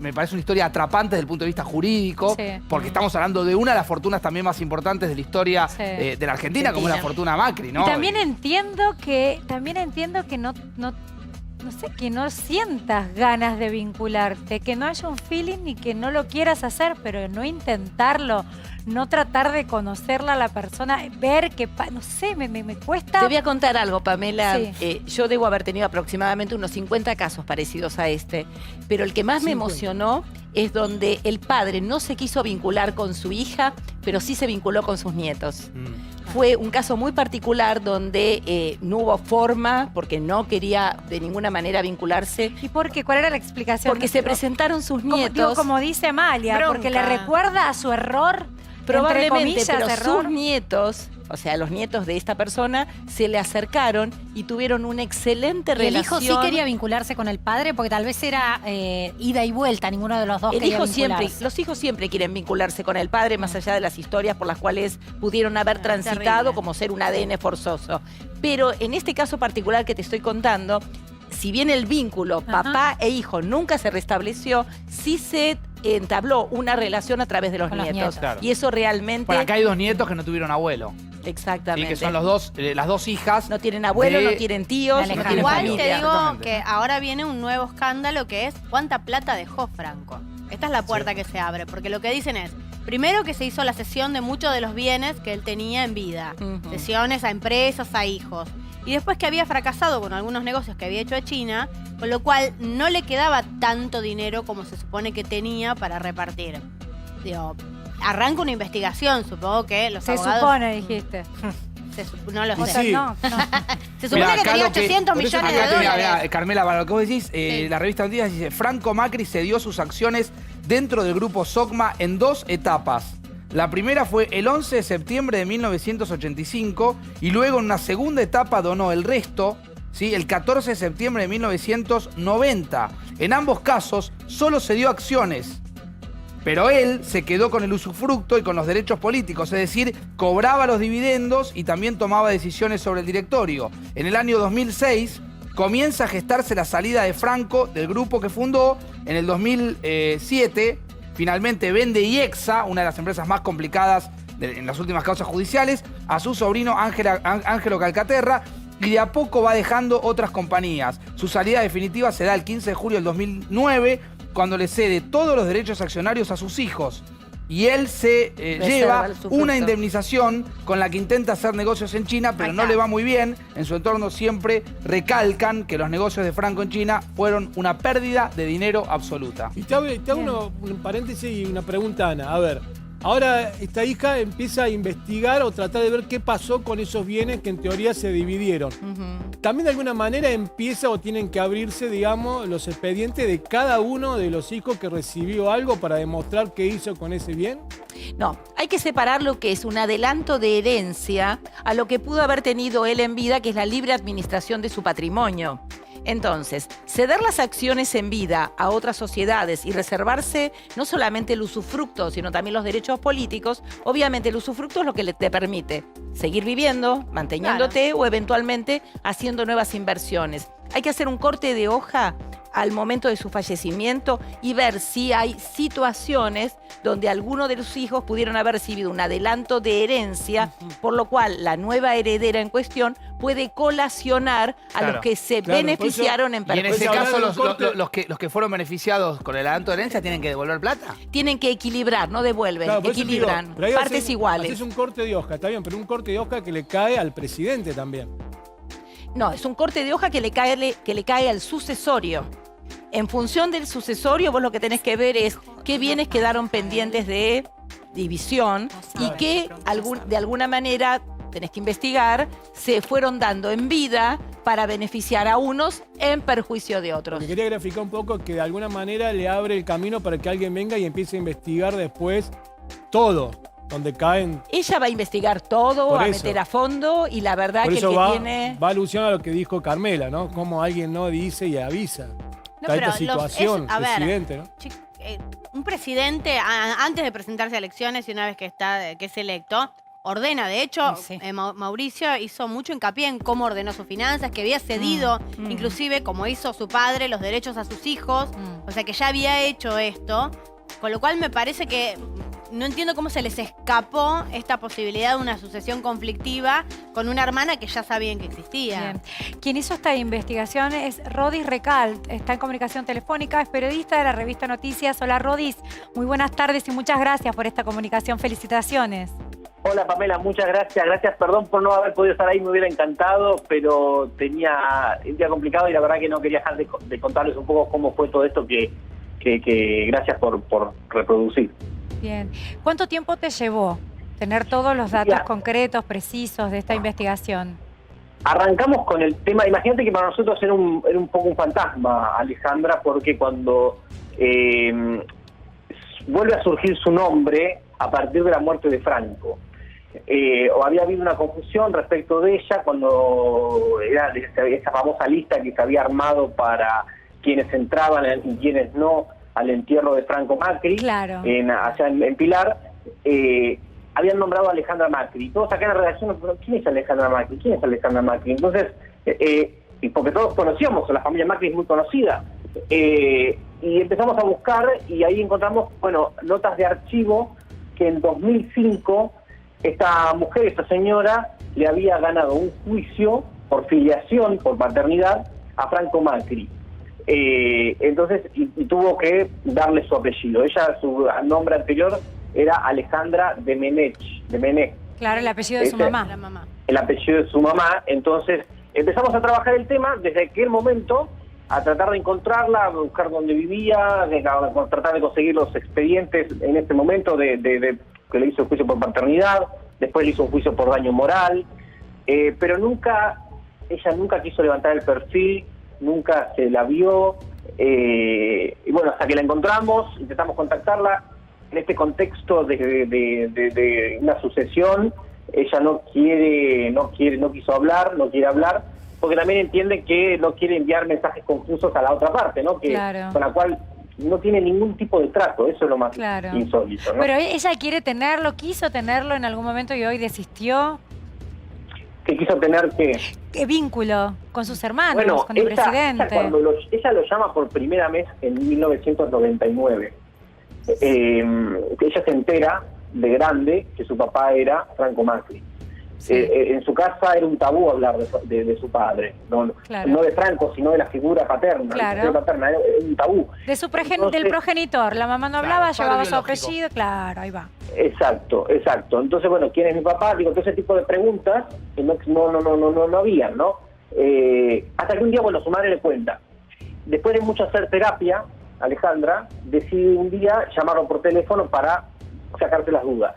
[SPEAKER 1] Me parece una historia atrapante desde el punto de vista jurídico, porque estamos hablando de una de las fortunas también más importantes de la historia de la Argentina, como es la fortuna Macri, ¿no?
[SPEAKER 2] Y también entiendo que no sé, que no sientas ganas de vincularte, que no haya un feeling ni que no lo quieras hacer, pero no intentarlo, no tratar de conocerla a la persona, ver que, no sé, me cuesta.
[SPEAKER 3] Te voy a contar algo, Pamela.
[SPEAKER 2] Sí.
[SPEAKER 3] Yo debo haber tenido aproximadamente unos 50 casos parecidos a este, pero el que más me emocionó es donde el padre no se quiso vincular con su hija, pero sí se vinculó con sus nietos. Fue un caso muy particular donde no hubo forma, porque no quería de ninguna manera vincularse.
[SPEAKER 2] ¿Y por qué? ¿Cuál era la explicación?
[SPEAKER 3] Porque se presentaron sus nietos.
[SPEAKER 2] Como dice Amalia,
[SPEAKER 3] Bronca.
[SPEAKER 2] porque le recuerda a su error.
[SPEAKER 3] Probablemente,
[SPEAKER 2] entre comillas,
[SPEAKER 3] pero
[SPEAKER 2] error.
[SPEAKER 3] sus nietos, o sea, los nietos de esta persona, se le acercaron y tuvieron una excelente
[SPEAKER 13] Y el hijo
[SPEAKER 3] relación.
[SPEAKER 13] sí quería vincularse con el padre porque tal vez era ida y vuelta, ninguno de los dos quería vincularse.
[SPEAKER 3] Los hijos siempre quieren vincularse con el padre, más allá de las historias por las cuales pudieron haber transitado,
[SPEAKER 12] terrible.
[SPEAKER 3] como ser un ADN forzoso. Pero en este caso particular que te estoy contando, si bien el vínculo papá e hijo nunca se restableció, sí se entabló una relación a través de los
[SPEAKER 1] Con los
[SPEAKER 3] nietos.
[SPEAKER 1] nietos. Claro.
[SPEAKER 3] Y eso realmente...
[SPEAKER 1] Bueno, acá hay 2 nietos que no tuvieron abuelo.
[SPEAKER 3] Exactamente.
[SPEAKER 1] Y que son las 2 hijas.
[SPEAKER 3] No tienen abuelo, no tienen tíos, no tienen
[SPEAKER 12] Igual
[SPEAKER 3] familia.
[SPEAKER 12] te digo que ahora viene un nuevo escándalo que es cuánta plata dejó Franco. Esta es la puerta que se abre, porque lo que dicen es, primero que se hizo la cesión de muchos de los bienes que él tenía en vida. Cesiones a empresas, a hijos. Y después que había fracasado con algunos negocios que había hecho a China, con lo cual no le quedaba tanto dinero como se supone que tenía para repartir. Digo, arranca una investigación, supongo que los abogados...
[SPEAKER 2] Se supone, dijiste.
[SPEAKER 12] No lo
[SPEAKER 2] O
[SPEAKER 12] sé.
[SPEAKER 2] sea, no.
[SPEAKER 12] Se supone que tenía 800 millones de dólares.
[SPEAKER 1] Mirá, Carmela, para lo que vos decís, la revista Noticias dice, Franco Macri cedió sus acciones dentro del grupo SOCMA en 2 etapas. La primera fue el 11 de septiembre de 1985 y luego en una segunda etapa donó el resto, ¿sí? El 14 de septiembre de 1990. En ambos casos solo cedió acciones. Pero él se quedó con el usufructo y con los derechos políticos, es decir, cobraba los dividendos y también tomaba decisiones sobre el directorio. En el año 2006 comienza a gestarse la salida de Franco del grupo que fundó. En el 2007 finalmente vende IEXA, una de las empresas más complicadas en las últimas causas judiciales, a su sobrino Ángelo Calcaterra, y de a poco va dejando otras compañías. Su salida definitiva se da el 15 de julio del 2009, cuando le cede todos los derechos accionarios a sus hijos. Y él se lleva una indemnización con la que intenta hacer negocios en China, pero no le va muy bien. En su entorno siempre recalcan que los negocios de Franco en China fueron una pérdida de dinero absoluta.
[SPEAKER 9] Y te hago un paréntesis y una pregunta, Ana. A ver, ahora esta hija empieza a investigar o tratar de ver qué pasó con esos bienes que en teoría se dividieron. También de alguna manera empieza o tienen que abrirse, digamos, los expedientes de cada uno de los hijos que recibió algo para demostrar qué hizo con ese bien.
[SPEAKER 3] No, hay que separar lo que es un adelanto de herencia a lo que pudo haber tenido él en vida, que es la libre administración de su patrimonio. Entonces, ceder las acciones en vida a otras sociedades y reservarse no solamente el usufructo, sino también los derechos políticos, obviamente el usufructo es lo que te permite seguir viviendo, manteniéndote o eventualmente haciendo nuevas inversiones. Hay que hacer un corte de hoja al momento de su fallecimiento y ver si hay situaciones donde alguno de los hijos pudieron haber recibido un adelanto de herencia, por lo cual la nueva heredera en cuestión puede colacionar a los que se beneficiaron en perjuicio.
[SPEAKER 1] Y en ese caso, los que fueron beneficiados con el adelanto de herencia tienen que devolver plata.
[SPEAKER 3] Tienen que equilibrar, no devuelven, equilibran, partes iguales.
[SPEAKER 9] Es un corte de hoja, está bien, pero un corte de hoja que le cae al presidente también.
[SPEAKER 3] No, es un corte de hoja que le cae al sucesorio. En función del sucesorio, vos lo que tenés que ver es qué bienes quedaron pendientes de división y que de alguna manera tenés que investigar, se fueron dando en vida para beneficiar a unos en perjuicio de otros.
[SPEAKER 9] Lo que quería graficar un poco que de alguna manera le abre el camino para que alguien venga y empiece a investigar después todo, donde caen...
[SPEAKER 3] Ella va a investigar todo, a meter a fondo y la verdad que el que tiene...
[SPEAKER 9] Va a alusión a lo que dijo Carmela, ¿no? Como alguien no dice y avisa.
[SPEAKER 12] No, pero
[SPEAKER 9] esta situación, presidente, ¿no?
[SPEAKER 12] Un presidente, antes de presentarse a elecciones y una vez que es electo, ordena. De hecho, Mauricio hizo mucho hincapié en cómo ordenó sus finanzas, que había cedido, inclusive como hizo su padre, los derechos a sus hijos. O sea, que ya había hecho esto. Con lo cual me parece que no entiendo cómo se les escapó esta posibilidad de una sucesión conflictiva con una hermana que ya sabían que existía.
[SPEAKER 2] Bien. Quien hizo esta investigación es Rodis Recalt, está en comunicación telefónica, es periodista de la revista Noticias. Hola Rodis, muy buenas tardes y muchas gracias por esta comunicación. Felicitaciones.
[SPEAKER 16] Hola Pamela, muchas gracias. Gracias, perdón por no haber podido estar ahí, me hubiera encantado, pero tenía un día complicado y la verdad que no quería dejar de contarles un poco cómo fue todo esto que gracias por reproducir.
[SPEAKER 2] Bien. ¿Cuánto tiempo te llevó tener todos los datos concretos, precisos de esta investigación?
[SPEAKER 16] Arrancamos con el tema, imagínate que para nosotros era un poco un fantasma, Alejandra, porque cuando vuelve a surgir su nombre a partir de la muerte de Franco, o había habido una confusión respecto de ella cuando era esa famosa lista que se había armado para quienes entraban y quienes no al entierro de Franco Macri, allá en Pilar, habían nombrado a Alejandra Macri. Todos acá en la redacción, ¿quién es Alejandra Macri? ¿Quién es Alejandra Macri? Entonces, y porque todos conocíamos, la familia Macri es muy conocida, y empezamos a buscar y ahí encontramos, notas de archivo que en 2005 esta mujer, esta señora, le había ganado un juicio por filiación, por paternidad, a Franco Macri. Entonces, y tuvo que darle su apellido. Ella, su nombre anterior era Alejandra de Menech.
[SPEAKER 2] Claro, el apellido de su mamá.
[SPEAKER 16] El apellido de su mamá. Entonces, empezamos a trabajar el tema desde aquel momento, a tratar de encontrarla, a buscar dónde vivía, a tratar de conseguir los expedientes en este momento de que le hizo el juicio por paternidad, después le hizo un juicio por daño moral, pero ella nunca quiso levantar el perfil, nunca se la vio, y bueno, hasta que la encontramos, intentamos contactarla, en este contexto de una sucesión, ella no quiso hablar, no quiere hablar, porque también entiende que no quiere enviar mensajes confusos a la otra parte, ¿no? Con la cual no tiene ningún tipo de trato, eso es lo más
[SPEAKER 2] Claro.
[SPEAKER 16] insólito, ¿no?
[SPEAKER 2] Pero ella quiere tenerlo, quiso tenerlo en algún momento y hoy desistió.
[SPEAKER 16] Que quiso tener que...
[SPEAKER 2] ¿Qué vínculo con sus hermanos,
[SPEAKER 16] Bueno,
[SPEAKER 2] con el
[SPEAKER 16] ella
[SPEAKER 2] presidente?
[SPEAKER 16] cuando ella lo llama por primera vez en 1999. Ella se entera de grande que su papá era Franco Macri. En su casa era un tabú hablar de su padre,
[SPEAKER 2] Claro.
[SPEAKER 16] no de Franco, sino de la figura paterna.
[SPEAKER 2] Claro.
[SPEAKER 16] La figura paterna era un tabú.
[SPEAKER 2] De su
[SPEAKER 16] Entonces-
[SPEAKER 2] del progenitor. La mamá no hablaba,
[SPEAKER 16] Claro,
[SPEAKER 2] llevaba
[SPEAKER 16] padre
[SPEAKER 2] su
[SPEAKER 16] biológico.
[SPEAKER 2] apellido. Claro, ahí va.
[SPEAKER 16] Exacto. Entonces, bueno, ¿quién es mi papá? Digo, todo ese tipo de preguntas que no habían, ¿no? Hasta que un día, bueno, su madre le cuenta. Después de mucho hacer terapia, Alejandra decide un día llamarlo por teléfono para sacarse las dudas.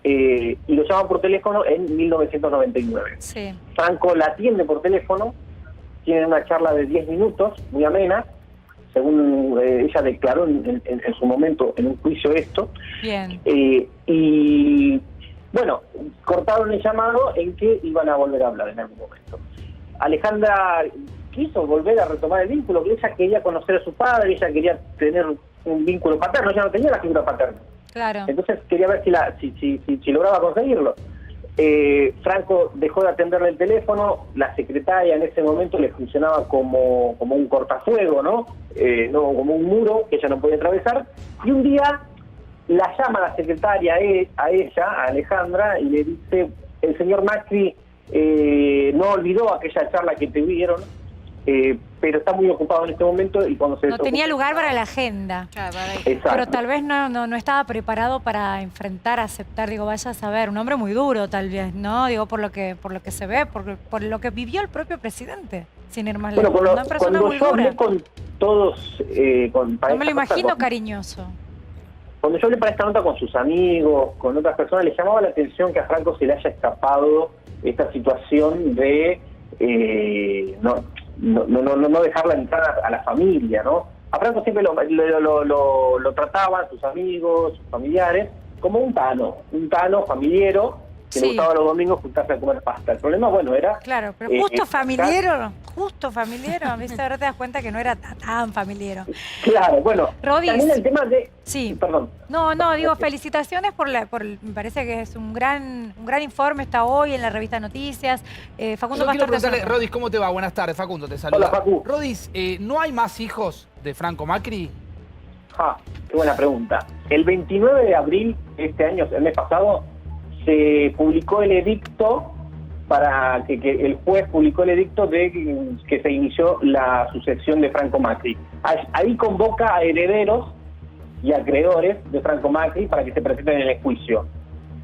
[SPEAKER 16] Y lo llaman por teléfono en 1999.
[SPEAKER 2] Sí.
[SPEAKER 16] Franco la atiende por teléfono, tienen una charla de 10 minutos, muy amena, según ella declaró en su momento en un juicio esto.
[SPEAKER 2] Bien.
[SPEAKER 16] Y bueno, cortaron el llamado en que iban a volver a hablar en algún momento. Alejandra quiso volver a retomar el vínculo, porque ella quería conocer a su padre, ella quería tener un vínculo paterno, ella no tenía la figura paterna.
[SPEAKER 2] Claro.
[SPEAKER 16] Entonces quería ver si lograba conseguirlo. Franco dejó de atenderle el teléfono, la secretaria en ese momento le funcionaba como un cortafuego, ¿no? Como un muro que ella no podía atravesar. Y un día la llama la secretaria a ella, a Alejandra, y le dice, el señor Macri no olvidó aquella charla que tuvieron, pero está muy ocupado en este momento y cuando se
[SPEAKER 2] No tenía
[SPEAKER 16] desocupe-
[SPEAKER 2] lugar para la agenda.
[SPEAKER 16] Exacto.
[SPEAKER 2] Pero tal vez no estaba preparado para enfrentar, aceptar, digo, vaya a saber, un hombre muy duro tal vez, ¿no? Digo, por lo que se ve, por lo que vivió el propio presidente, sin ir más lejos.
[SPEAKER 16] Bueno,
[SPEAKER 2] Una persona
[SPEAKER 16] cuando
[SPEAKER 2] muy
[SPEAKER 16] yo hablé
[SPEAKER 2] dura.
[SPEAKER 16] con todos,
[SPEAKER 2] No me lo imagino cariñoso.
[SPEAKER 16] Cuando yo hablé para esta nota con sus amigos, con otras personas, les llamaba la atención que a Franco se le haya escapado esta situación de no dejarla entrar a la familia, ¿no? A Franco siempre lo trataban sus amigos, sus familiares, como un tano familiero, que le
[SPEAKER 2] Sí.
[SPEAKER 16] gustaba los domingos juntarse a comer pasta. El problema, bueno, era...
[SPEAKER 2] Claro, pero justo familiero, ¿viste? Ahora te das cuenta que no era tan familiero.
[SPEAKER 16] Claro, bueno,
[SPEAKER 2] Rodis.
[SPEAKER 16] también el tema de...
[SPEAKER 2] Sí.
[SPEAKER 16] Perdón.
[SPEAKER 2] No, digo, felicitaciones me parece que es un gran informe, está hoy en la revista Noticias. Facundo
[SPEAKER 1] Yo quiero
[SPEAKER 2] Pastor.
[SPEAKER 1] preguntarle, Rodis, ¿cómo te va? Buenas tardes, Facundo, te saluda.
[SPEAKER 16] Hola, Facu.
[SPEAKER 1] Rodis, ¿no hay más hijos de Franco Macri?
[SPEAKER 16] Qué buena pregunta. El 29 de abril de este año, el mes pasado, se publicó el edicto para que el juez publicó el edicto de que se inició la sucesión de Franco Macri. Ahí convoca a herederos y acreedores de Franco Macri para que se presenten en el juicio.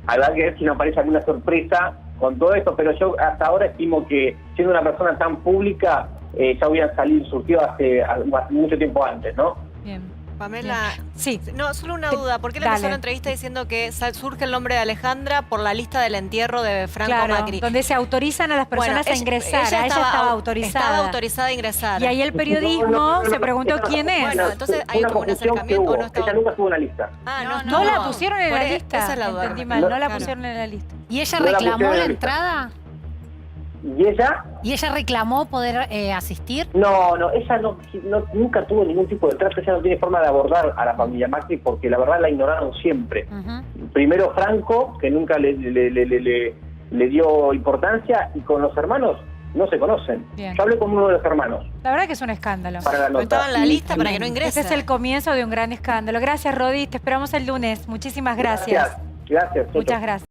[SPEAKER 16] Habrá que ver si nos aparece alguna sorpresa con todo esto, pero yo hasta ahora estimo que siendo una persona tan pública ya hubieran surgido hace mucho tiempo antes, ¿no?
[SPEAKER 2] Bien.
[SPEAKER 11] Pamela,
[SPEAKER 2] sí.
[SPEAKER 11] No, solo una duda. ¿Por qué le empezó
[SPEAKER 2] Dale.
[SPEAKER 11] la entrevista diciendo que surge el nombre de Alejandra por la lista del entierro de Franco
[SPEAKER 2] Claro,
[SPEAKER 11] Macri?
[SPEAKER 2] donde se autorizan a las personas a ingresar.
[SPEAKER 11] Ella
[SPEAKER 2] estaba autorizada.
[SPEAKER 11] Estaba autorizada a ingresar.
[SPEAKER 2] Y ahí el periodismo se preguntó quién es.
[SPEAKER 11] Bueno, entonces hay
[SPEAKER 16] una
[SPEAKER 11] como un
[SPEAKER 16] confusión que
[SPEAKER 11] acercamiento.
[SPEAKER 16] hubo.
[SPEAKER 11] ¿O no estaba?
[SPEAKER 16] Ella nunca estuvo en la lista.
[SPEAKER 2] No la pusieron en la lista.
[SPEAKER 11] Esa es la duda.
[SPEAKER 2] Entendí mal, no la
[SPEAKER 11] Claro.
[SPEAKER 2] pusieron en la lista.
[SPEAKER 13] ¿Y ella
[SPEAKER 16] No la
[SPEAKER 13] reclamó
[SPEAKER 16] pusieron en
[SPEAKER 13] la
[SPEAKER 16] la lista.
[SPEAKER 13] entrada?
[SPEAKER 16] ¿Y ella?
[SPEAKER 13] ¿Y ella reclamó poder asistir?
[SPEAKER 16] No, ella nunca tuvo ningún tipo de trato, ella no tiene forma de abordar a la familia Macri porque la verdad la ignoraron siempre. Primero Franco, que nunca le dio importancia, y con los hermanos no se conocen.
[SPEAKER 2] Bien.
[SPEAKER 16] Yo hablé con uno de los hermanos.
[SPEAKER 2] La verdad que es un escándalo.
[SPEAKER 16] Para la nota.
[SPEAKER 11] Estaba en la lista para que no ingrese.
[SPEAKER 2] Ese es el comienzo de un gran escándalo. Gracias, Rodis. Te esperamos el lunes. Muchísimas gracias.
[SPEAKER 16] Gracias.
[SPEAKER 2] Muchas gracias.